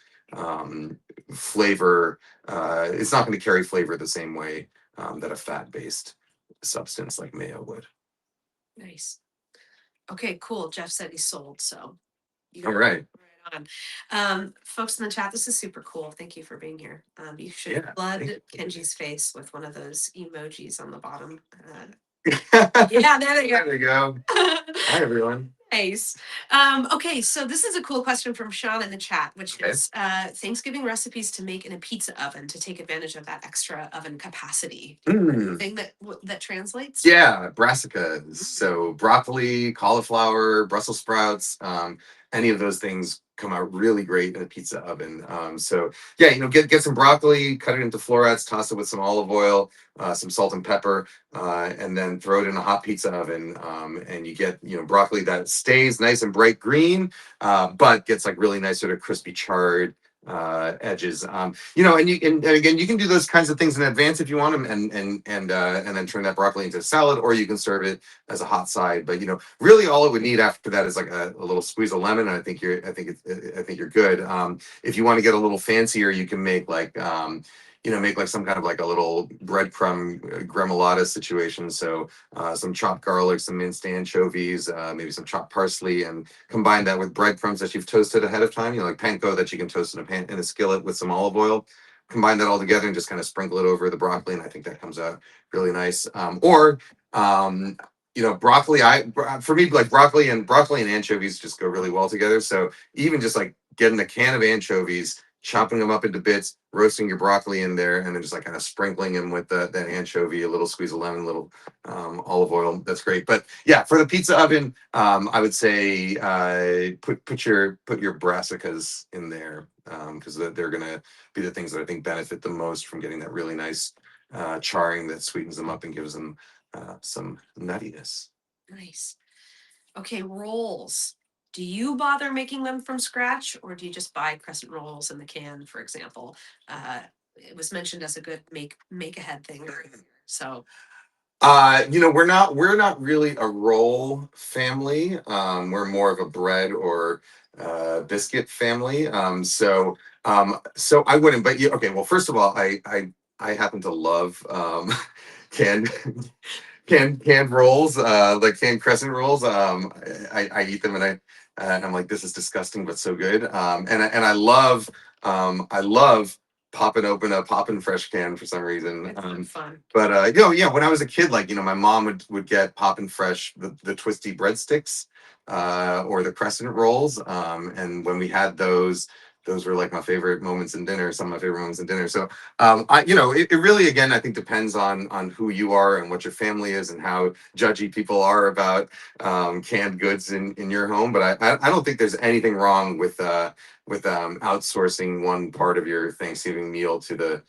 flavor. It's not going to carry flavor the same way that a fat-based substance like mayo would. Nice. Okay, cool. Jeff said he's sold, so All right. Right on. Folks in the chat, this is super cool. Thank you for being here. You should flood Kenji's face with one of those emojis on the bottom. Yeah, there you go. There you go. Hi, everyone. Nice. Okay, so this is a cool question from Sean in the chat, which is Thanksgiving recipes to make in a pizza oven to take advantage of that extra oven capacity. Thing that translates? Yeah, brassicas. So broccoli, cauliflower, Brussels sprouts, any of those things come out really great in a pizza oven. So yeah, get some broccoli, cut it into florets, toss it with some olive oil, some salt and pepper, and then throw it in a hot pizza oven. And you get broccoli that stays nice and bright green, but gets like really nice sort of crispy charred edges. And again, you can do those kinds of things in advance if you want them, and then turn that broccoli into a salad, or you can serve it as a hot side. But really all it would need after that is like a little squeeze of lemon, and I think you're good. If you want to get a little fancier, you can make like make like some kind of like a little breadcrumb gremolata situation. So some chopped garlic, some minced anchovies, maybe some chopped parsley, and combine that with breadcrumbs that you've toasted ahead of time, like panko that you can toast in a skillet with some olive oil. Combine that all together and just kind of sprinkle it over the broccoli, and I think that comes out really nice. Broccoli. For me, like broccoli and anchovies just go really well together. So even just like getting a can of anchovies, chopping them up into bits, roasting your broccoli in there, and then just like kind of sprinkling them with that anchovy, a little squeeze of lemon, a little olive oil. That's great. But yeah, for the pizza oven, I would say put your brassicas in there because they're gonna be the things that I think benefit the most from getting that really nice charring that sweetens them up and gives them some nuttiness. Nice. Okay, rolls. Do you bother making them from scratch, or do you just buy crescent rolls in the can, for example? It was mentioned as a good make ahead thing. So we're not really a roll family. We're more of a bread or biscuit family. So I wouldn't. But okay. Well, first of all, I happen to love canned rolls, like canned crescent rolls. I eat them and I'm like, this is disgusting, but so good. And I love popping open a poppin' fresh can for some reason. It's fun. But when I was a kid, like my mom would get poppin' fresh the twisty breadsticks or the crescent rolls. And when we had those, those were like my favorite moments in dinner, some of my favorite moments in dinner. So it really, again, I think depends on who you are and what your family is and how judgy people are about canned goods in your home. But I don't think there's anything wrong with outsourcing one part of your Thanksgiving meal to the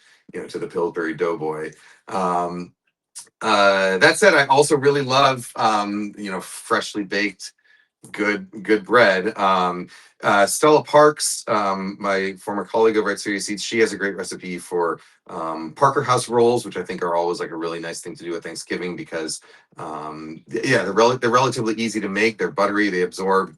Pillsbury Doughboy. That said, I also really love freshly baked good bread. Stella Parks, my former colleague over at Serious Eats, she has a great recipe for Parker House rolls, which I think are always like a really nice thing to do at Thanksgiving because they're relatively easy to make. They're buttery, they absorb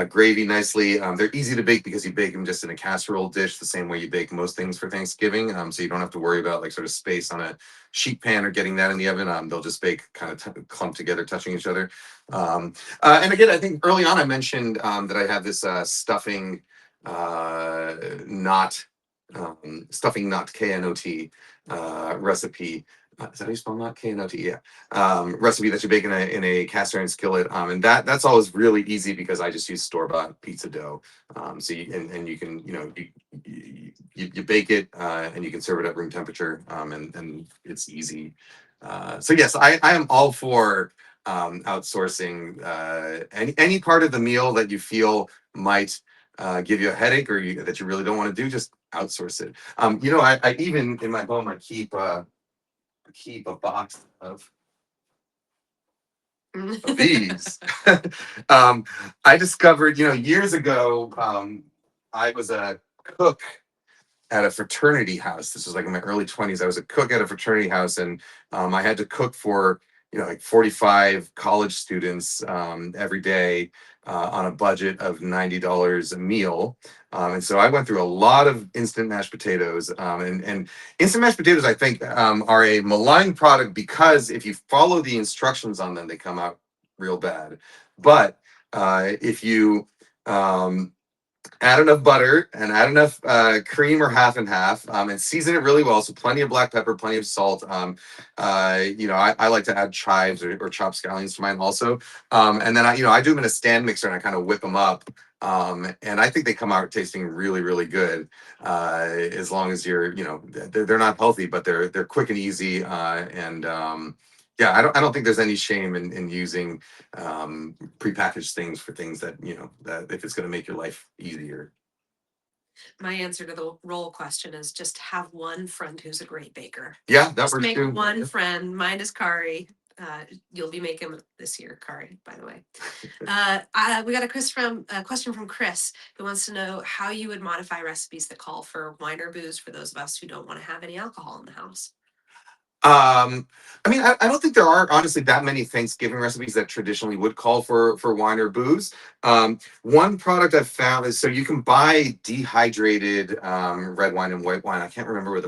gravy nicely. They're easy to bake because you bake them just in a casserole dish the same way you bake most things for Thanksgiving. So you don't have to worry about like sort of space on a sheet pan or getting that in the oven. They'll just bake kind of clumped together, touching each other. And again, I think early on I mentioned that I have this not stuffing not KNOT recipe. Is that how you spell not KNOT? Yeah. Recipe that you bake in a cast iron skillet. And that's always really easy because I just use store-bought pizza dough. So you can you bake it and you can serve it at room temperature. And it's easy. So yes, I am all for outsourcing any part of the meal that you feel might give you a headache or that you really don't want to do. Just outsource it. I even in my home I keep a box of these. I discovered years ago. I was a cook at a fraternity house. This was like in my early 20s. I was a cook at a fraternity house, and I had to cook for like 45 college students every day on a budget of $90 a meal. And so I went through a lot of instant mashed potatoes. And instant mashed potatoes, I think, are a maligned product because if you follow the instructions on them, they come out real bad. But if you add enough butter and add enough cream or half and half and season it really well. So plenty of black pepper, plenty of salt. I like to add chives or chopped scallions to mine also. And then I do them in a stand mixer and I kind of whip them up. And I think they come out tasting really, really good. As long as they're not healthy, but they're quick and easy. I don't think there's any shame in using prepackaged things for things that that if it's going to make your life easier. My answer to the roll question is just have one friend who's a great baker. Yeah, that just works make too. one friend. Mine is Kari. You'll be making this year, Kari, by the way. We got a question from Chris, who wants to know how you would modify recipes that call for wine or booze for those of us who don't want to have any alcohol in the house. I don't think there are honestly that many Thanksgiving recipes that traditionally would call for wine or booze. One product I've found is so you can buy dehydrated red wine and white wine. I can't remember what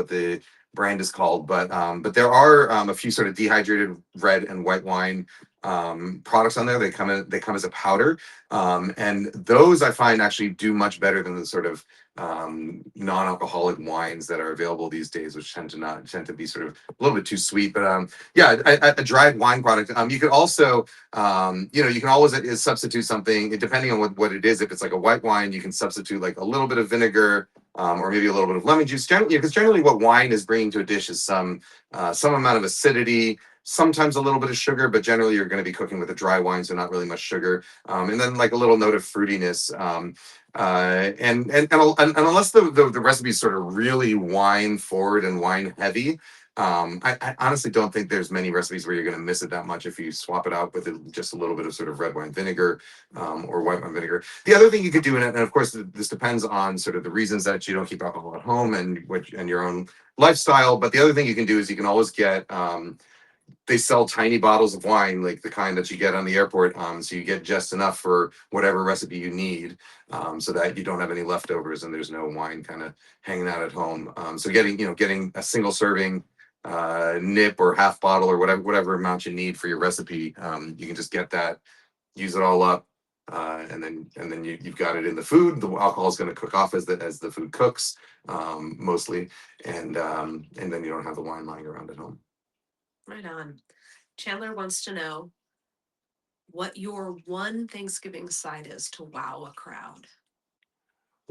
the brand is called, but there are a few sort of dehydrated red and white wine products on there. They come as a powder, and those I find actually do much better than the sort of non-alcoholic wines that are available these days, which tend to be sort of a little bit too sweet. But a dried wine product. You could also you can always substitute something depending on what it is. If it's like a white wine, you can substitute like a little bit of vinegar. Or maybe a little bit of lemon juice. Because generally what wine is bringing to a dish is some amount of acidity, sometimes a little bit of sugar, but generally you're going to be cooking with a dry wine, so not really much sugar, and then like a little note of fruitiness. And unless the recipe is sort of really wine forward and wine heavy, I honestly don't think there's many recipes where you're going to miss it that much if you swap it out with just a little bit of sort of red wine vinegar or white wine vinegar. The other thing you could do in it, and of course this depends on sort of the reasons that you don't keep alcohol at home and your own lifestyle. But the other thing you can do is you can always get they sell tiny bottles of wine, like the kind that you get on the airport. So you get just enough for whatever recipe you need, so that you don't have any leftovers and there's no wine kind of hanging out at home. So getting a single serving nip or half bottle or whatever amount you need for your recipe, you can just get that, use it all up, and then you've got it in the food. The alcohol is going to cook off as the food cooks, mostly, and then you don't have the wine lying around at home. Right on. Chandler wants to know what your one Thanksgiving side is to wow a crowd.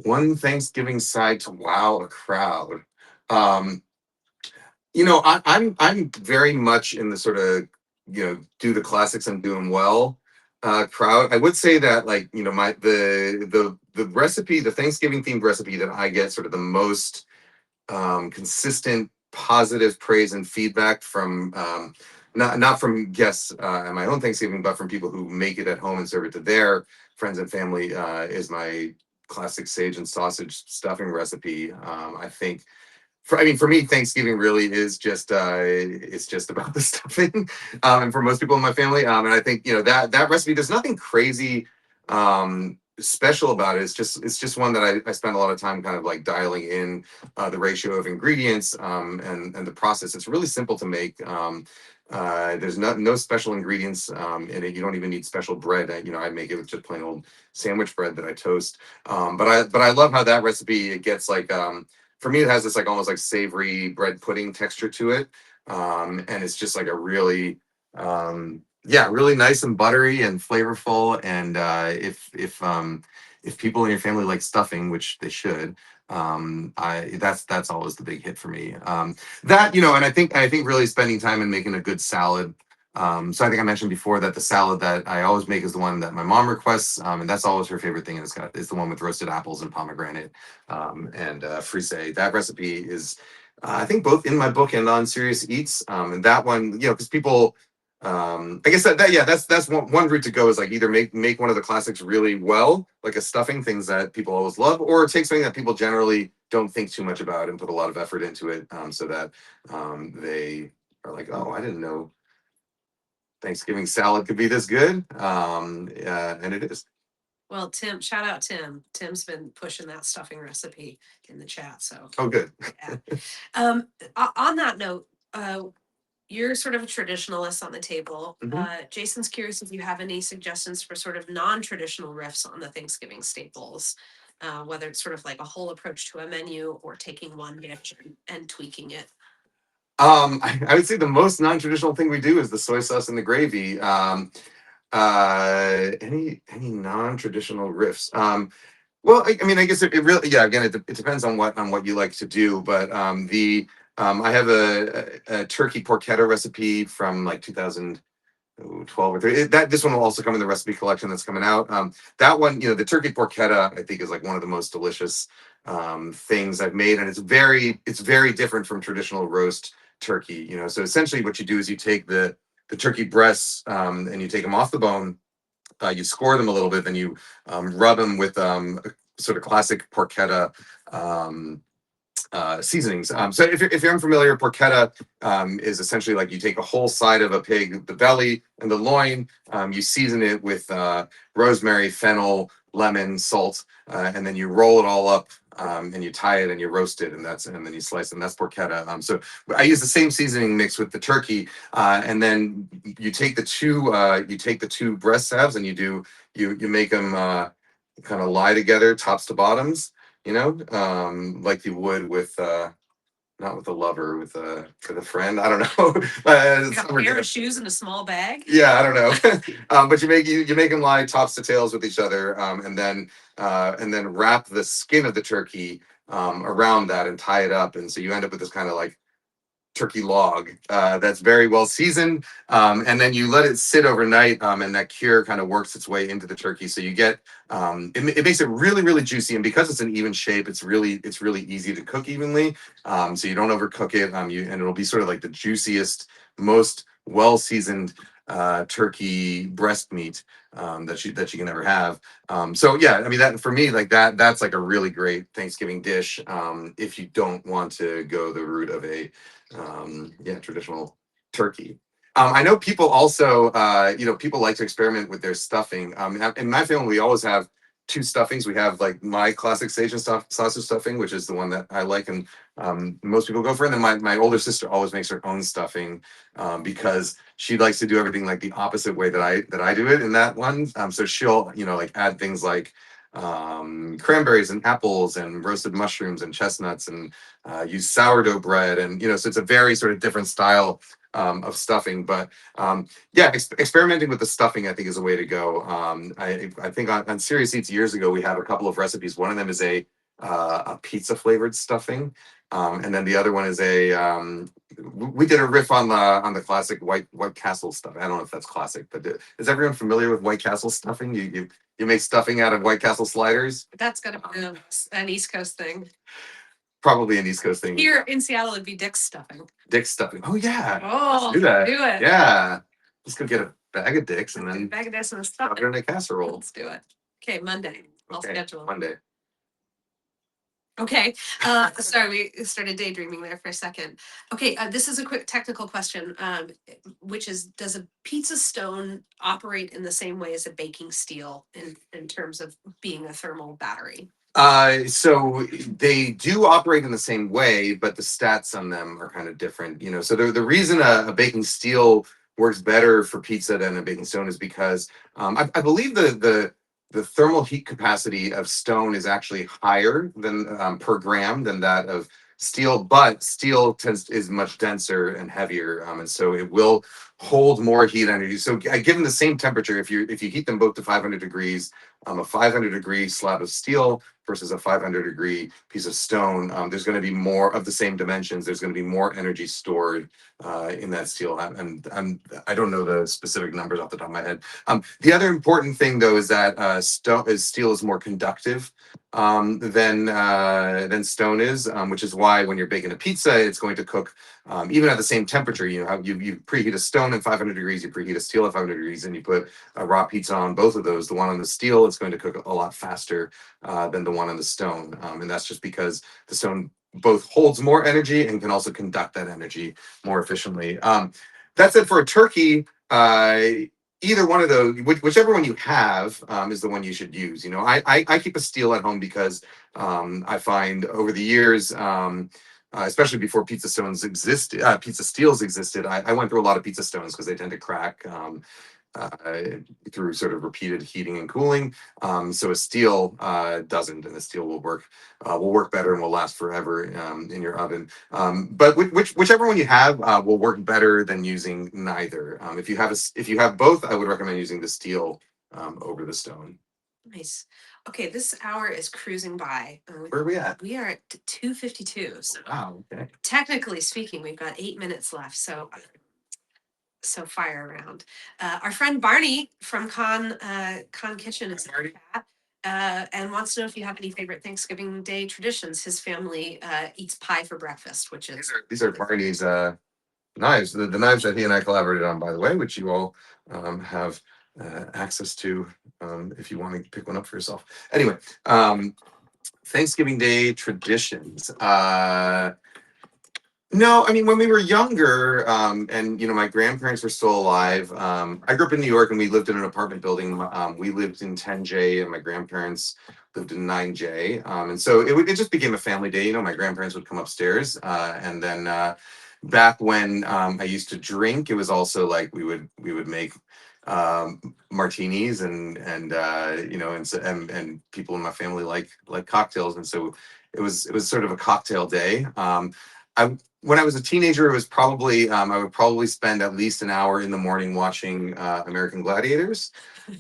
One Thanksgiving side to wow a crowd. Um, I'm very much in the sort of do the classics and do them well crowd. I would say that like my the recipe, the Thanksgiving themed recipe that I get sort of the most consistent positive praise and feedback from not from guests at my own Thanksgiving, but from people who make it at home and serve it to their friends and family is my classic sage and sausage stuffing recipe. I think for me, Thanksgiving really is just it's just about the stuffing, and for most people in my family, and I think that recipe. There's nothing crazy special about it. It's just one that I spend a lot of time kind of like dialing in the ratio of ingredients and the process. It's really simple to make. There's no special ingredients in it. You don't even need special bread. I make it with just plain old sandwich bread that I toast. But I love how that recipe it gets like for me, it has this like almost like savory bread pudding texture to it. And it's just like a really, really nice and buttery and flavorful. And if people in your family like stuffing, which they should, I that's always the big hit for me. And I think really spending time and making a good salad. So I think I mentioned before that the salad that I always make is the one that my mom requests, and that's always her favorite thing. And it's the one with roasted apples and pomegranate and frise. That recipe is, I think, both in my book and on Serious Eats. And that one, because people, I guess that's one route to go is like either make one of the classics really well, like a stuffing, things that people always love, or take something that people generally don't think too much about and put a lot of effort into it, so that they are like, oh, I didn't know Thanksgiving salad could be this good, and it is. Well, Tim, shout out Tim. Tim's been pushing that stuffing recipe in the chat. So, Oh, good. yeah. On that note, you're sort of a traditionalist on the table. Jason's curious if you have any suggestions for sort of non-traditional riffs on the Thanksgiving staples, whether it's sort of like a whole approach to a menu or taking one dish and tweaking it. I would say the most non-traditional thing we do is the soy sauce and the gravy. Any non-traditional riffs? Well, I mean, I guess it really, yeah. Again, it depends on what you like to do. But I have a turkey porchetta recipe from like 2012 or 13. This one will also come in the recipe collection that's coming out. That one, the turkey porchetta, I think is like one of the most delicious things I've made, and it's very different from traditional roast turkey. So essentially, what you do is you take the turkey breasts and you take them off the bone. You score them a little bit, then you rub them with sort of classic porchetta seasonings. So if you're unfamiliar, porchetta is essentially like you take a whole side of a pig, the belly and the loin, you season it with rosemary, fennel, lemon, salt, and then you roll it all up. And you tie it and you roast it, and then you slice it. And that's porchetta. So I use the same seasoning mix with the turkey, and then you take the two breast halves and you make them kind of lie together, tops to bottoms, like you would with not with a lover, with a friend. I don't know. Like a pair of shoes in a small bag. Yeah, I don't know. But you make them lie tops to tails with each other, and then wrap the skin of the turkey around that and tie it up, and so you end up with this kind of like turkey log that's very well seasoned, and then you let it sit overnight, and that cure kind of works its way into the turkey, so you get it makes it really really juicy, and because it's an even shape, it's really easy to cook evenly, so you don't overcook it, and it'll be sort of like the juiciest, most well seasoned turkey breast meat that you can ever have. So yeah, I mean that for me, like that's like a really great Thanksgiving dish, if you don't want to go the route of a traditional turkey. I know people also, people like to experiment with their stuffing. In my family, we always have two stuffings. We have like my classic sage and sausage stuffing, which is the one that I like, and most people go for. And then my older sister always makes her own stuffing because she likes to do everything like the opposite way that I do it in that one. So she'll like add things like cranberries and apples and roasted mushrooms and chestnuts and use sourdough bread, and so it's a very sort of different style of stuffing. But yeah, experimenting with the stuffing, I think, is a way to go. I think on Serious Eats years ago, we had a couple of recipes. One of them is a pizza flavored stuffing. And then the other one is we did a riff on the classic White Castle stuff. I don't know if that's classic, but is everyone familiar with White Castle stuffing? You make stuffing out of White Castle sliders? That's gonna be an East Coast thing. Probably an East Coast thing. Here in Seattle, it'd be Dick's stuffing. Dick's stuffing. Oh yeah. Oh, Let's do that. do it. Yeah. Let's go get a bag of Dick's and then Bag of Dicks and a stuff stuffing. it in a casserole. Let's do it. Okay, Monday. I'll schedule. Monday. Okay. Sorry, we started daydreaming there for a second. Okay, this is a quick technical question, which is, does a pizza stone operate in the same way as a baking steel in terms of being a thermal battery? So they do operate in the same way, but the stats on them are kind of different. So the reason a baking steel works better for pizza than a baking stone is because I believe the thermal heat capacity of stone is actually higher than per gram than that of steel, but steel is much denser and heavier, and so it will hold more heat energy. So given the same temperature, if you heat them both to 500 degrees, a 500-degree slab of steel versus a 500-degree piece of stone, there's going to be more of the same dimensions. There's going to be more energy stored in that steel. And I don't know the specific numbers off the top of my head. The other important thing, though, is that steel is more conductive than stone is, which is why when you're baking a pizza, it's going to cook even at the same temperature. You preheat a stone at 500 degrees, you preheat a steel at 500 degrees, and you put a raw pizza on both of those. The one on the steel, it's going to cook a lot faster than the one on the stone, and that's just because the stone both holds more energy and can also conduct that energy more efficiently. That's it for a turkey. Either one of those, whichever one you have, is the one you should use. I keep a steel at home because I find over the years, especially before pizza steels existed, I went through a lot of pizza stones because they tend to crack through sort of repeated heating and cooling. So a steel doesn't, and a steel will work better and will last forever in your oven. But whichever one you have will work better than using neither. If you have both, I would recommend using the steel over the stone. Nice. Okay, this hour is cruising by. Where are we at? We are at 2:52. So wow. Okay. Technically speaking, we've got 8 minutes left. So fire around. Our friend Barney from Con Kitchen is in the chat and wants to know if you have any favorite Thanksgiving Day traditions. His family eats pie for breakfast, which is these are Barney's knives, the knives that he and I collaborated on, by the way, which you all have access to if you want to pick one up for yourself. Anyway, Thanksgiving Day traditions. No, I mean, when we were younger, and my grandparents were still alive, I grew up in New York and we lived in an apartment building. We lived in 10J and my grandparents lived in 9J. And so it just became a family day. My grandparents would come upstairs. And then back when I used to drink, it was also like we would make martinis and people in my family like cocktails. And so it was sort of a cocktail day. When I was a teenager, it was probably I would probably spend at least an hour in the morning watching American Gladiators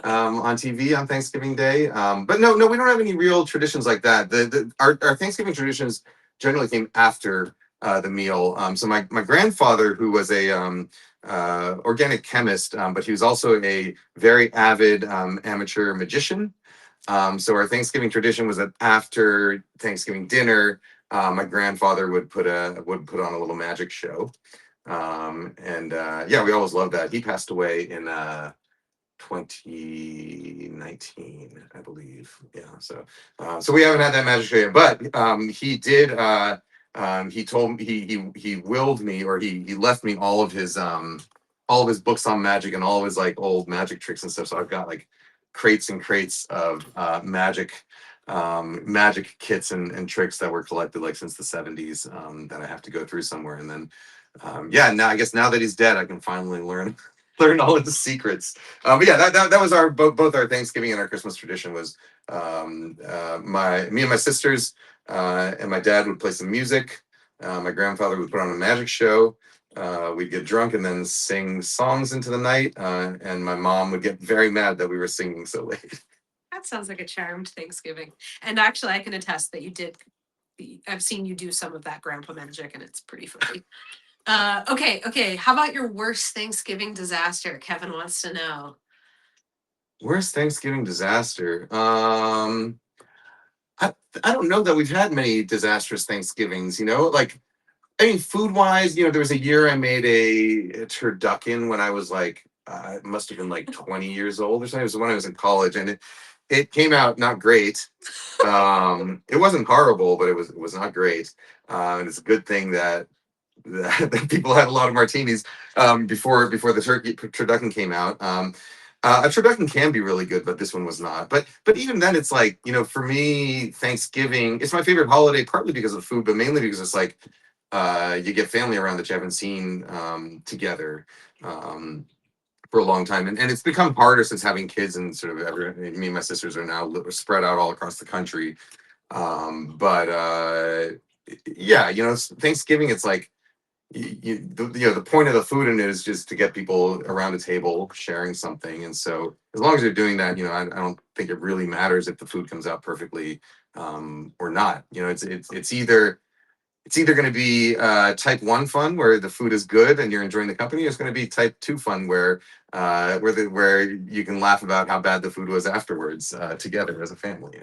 on TV on Thanksgiving Day. But no, we don't have any real traditions like that. Our Thanksgiving traditions generally came after the meal. So my grandfather, who was a organic chemist, but he was also a very avid amateur magician. So our Thanksgiving tradition was that after Thanksgiving dinner, my grandfather would put on a little magic show, and we always loved that. He passed away in 2019, I believe. Yeah, so we haven't had that magic show yet, but he did. He told me he willed me, or he left me all of his books on magic and all of his like old magic tricks and stuff. So I've got like crates and crates of magic kits and tricks that were collected like since the 70s that I have to go through somewhere. And then now I guess now that he's dead, I can finally learn all of the secrets. But yeah, that was our both our Thanksgiving and our Christmas tradition was me and my sisters and my dad would play some music. My grandfather would put on a magic show, we'd get drunk and then sing songs into the night. And my mom would get very mad that we were singing so late. That sounds like a charmed Thanksgiving. And actually, I can attest that you did. I've seen you do some of that grandpa magic, and it's pretty funny. Okay. How about your worst Thanksgiving disaster? Kevin wants to know. Worst Thanksgiving disaster. I, I don't know that we've had many disastrous Thanksgivings, like, I mean, food wise, there was a year I made a turducken when I was like, it must have been like 20 years old or something. It was when I was in college, and it came out not great. It wasn't horrible, but it was not great. And it's a good thing that people had a lot of martinis before the turducken came out. A turducken can be really good, but this one was not. But even then, it's like, for me, Thanksgiving, it's my favorite holiday, partly because of food, but mainly because it's like you get family around that you haven't seen together for a long time, and it's become harder since having kids and sort of me and my sisters are now spread out all across the country. But yeah, Thanksgiving, it's like the point of the food in it is just to get people around a table sharing something, and so as long as you're doing that, I don't think it really matters if the food comes out perfectly or not. It's either going to be type 1 fun where the food is good and you're enjoying the company, or it's going to be type 2 fun where you can laugh about how bad the food was afterwards together as a family.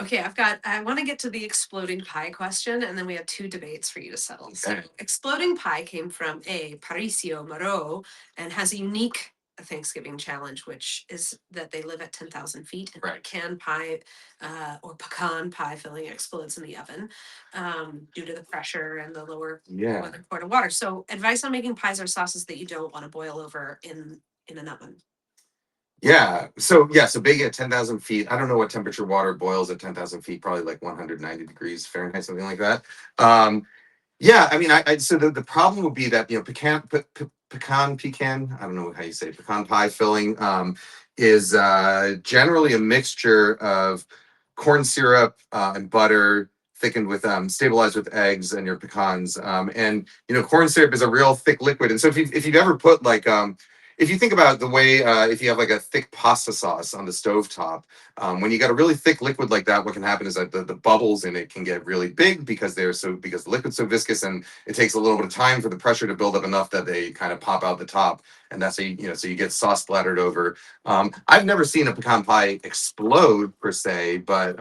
Okay, I want to get to the exploding pie question, and then we have 2 debates for you to settle. So, Okay. exploding pie came from Parisio Moreau and has a unique Thanksgiving challenge, which is that they live at 10,000 feet, and Right. can pie or pecan pie filling explodes in the oven due to the pressure and the lower Yeah. boiling point of water. So, advice on making pies or sauces that you don't want to boil over in an oven. Yeah. So baking at 10,000 feet. I don't know what temperature water boils at 10,000 feet. Probably like 190 degrees Fahrenheit, something like that. Yeah. I mean, so the problem would be that pecan. I don't know how you say it, pecan pie filling is generally a mixture of corn syrup and butter thickened with stabilized with eggs and your pecans. And corn syrup is a real thick liquid. And so if you've ever put like if you think about the way if you have like a thick pasta sauce on the stovetop, when you got a really thick liquid like that, what can happen is that the bubbles in it can get really big because the liquid's so viscous, and it takes a little bit of time for the pressure to build up enough that they kind of pop out the top, and that's so you get sauce splattered over. I've never seen a pecan pie explode per se, but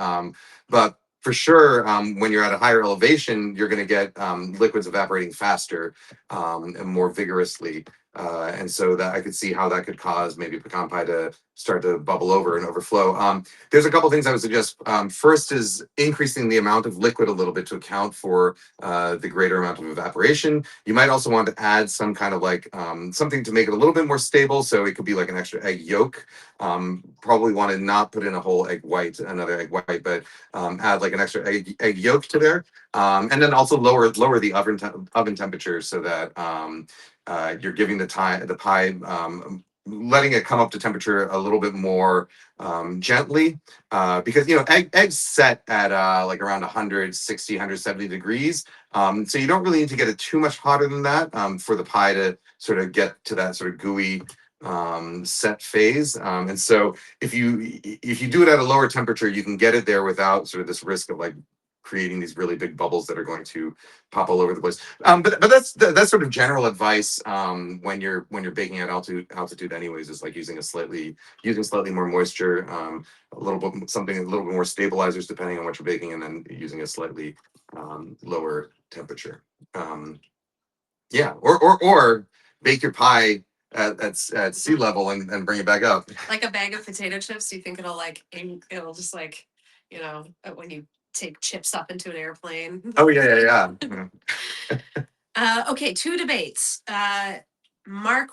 for sure, when you're at a higher elevation, you're going to get liquids evaporating faster and more vigorously. And so that I could see how that could cause maybe pecan pie to start to bubble over and overflow. There's a couple things I would suggest. First is increasing the amount of liquid a little bit to account for the greater amount of evaporation. You might also want to add some kind of like something to make it a little bit more stable. So it could be like an extra egg yolk. Probably want to not put in a whole another egg white, but add like an extra egg yolk to there. And then also lower the oven temperature so that you're giving the pie, letting it come up to temperature a little bit more gently, because eggs set at like around 160, 170 degrees. So you don't really need to get it too much hotter than that for the pie to sort of get to that sort of gooey set phase. And so if you do it at a lower temperature, you can get it there without sort of this risk of like creating these really big bubbles that are going to pop all over the place. But that's sort of general advice when you're baking at altitude anyways, is like using slightly more moisture, a little bit more stabilizers depending on what you're baking, and then using a slightly lower temperature. Yeah, or bake your pie at sea level and bring it back up. Like a bag of potato chips, do you think it'll just like, when you take chips up into an airplane? Oh yeah. Okay, 2 debates. Mark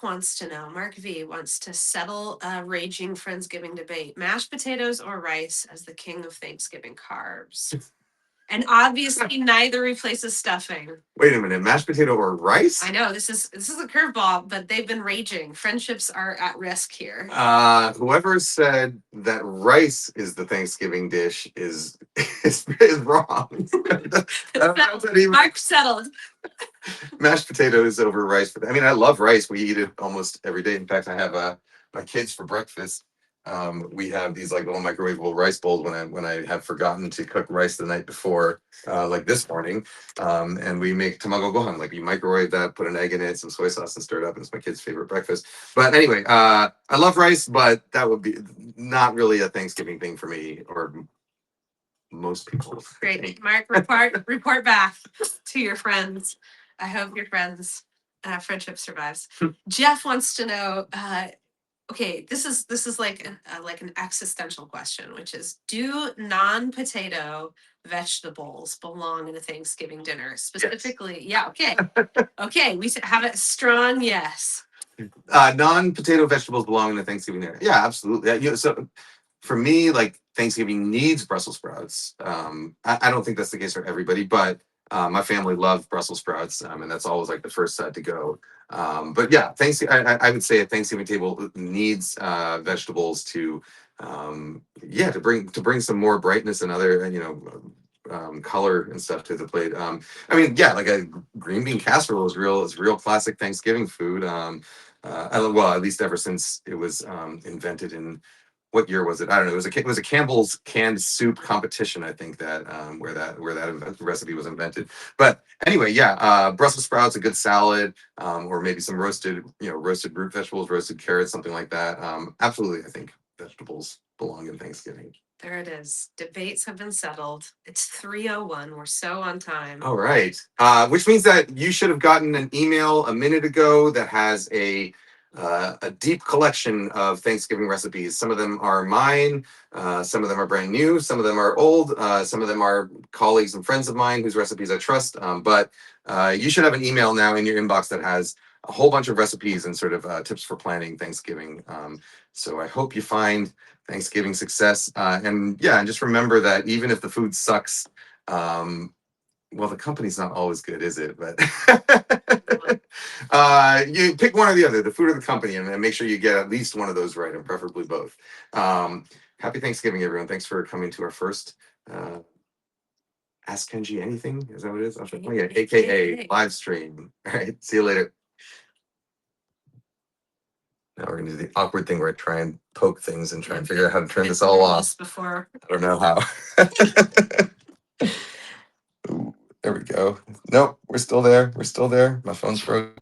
V wants to settle a raging Friendsgiving debate. Mashed potatoes or rice as the king of Thanksgiving carbs? And obviously neither replaces stuffing. Wait a minute, mashed potato or rice? I know this is a curveball, but they've been raging. Friendships are at risk here. Whoever said that rice is the Thanksgiving dish is wrong. That's not even Mark settled. mashed potatoes over rice. I mean, I love rice. We eat it almost every day. In fact, I have my kids for breakfast. We have these like little microwavable rice bowls when I have forgotten to cook rice the night before, like this morning. And we make tamago gohan. Like you microwave that, put an egg in it, some soy sauce, and stir it up. And it's my kids' favorite breakfast. But anyway, I love rice, but that would be not really a Thanksgiving thing for me or most people. Great, Mark. Report back to your friends. I hope your friends friendship survives. Jeff wants to know. Okay, this is like an existential question, which is: do non-potato vegetables belong in a Thanksgiving dinner? Specifically, yes. Yeah. Okay, okay. We have a strong yes. Non-potato vegetables belong in the Thanksgiving dinner. Yeah, absolutely. So for me, like Thanksgiving needs Brussels sprouts. I don't think that's the case for everybody, but my family loved Brussels sprouts, and that's always like the first side to go. But yeah, I would say a Thanksgiving table needs vegetables to to bring some more brightness and other color and stuff to the plate. I mean, yeah, like a green bean casserole is real classic Thanksgiving food. Well, at least ever since it was invented in what year was it? I don't know. It was a Campbell's canned soup competition, I think that where that recipe was invented. But anyway, yeah, Brussels sprouts, a good salad, or maybe some roasted root vegetables, roasted carrots, something like that. Absolutely, I think vegetables belong in Thanksgiving. There it is. Debates have been settled. It's 3:01. We're so on time. All right. Which means that you should have gotten an email a minute ago that has a deep collection of Thanksgiving recipes. Some of them are mine. Some of them are brand new. Some of them are old. Some of them are colleagues and friends of mine whose recipes I trust. But you should have an email now in your inbox that has a whole bunch of recipes and sort of tips for planning Thanksgiving. So I hope you find Thanksgiving success. And just remember that even if the food sucks, well, the company's not always good, is it? But you pick one or the other, the food or the company, and make sure you get at least one of those right, and preferably both. Happy Thanksgiving, everyone. Thanks for coming to our first Ask Kenji Anything. Is that what it is? Oh, yeah, AKA live stream. All right. See you later. Now we're going to do the awkward thing where I try and poke things and try and figure out how to turn this all off. Before. I don't know how. Ooh, there we go. Nope, we're still there. My phone's frozen.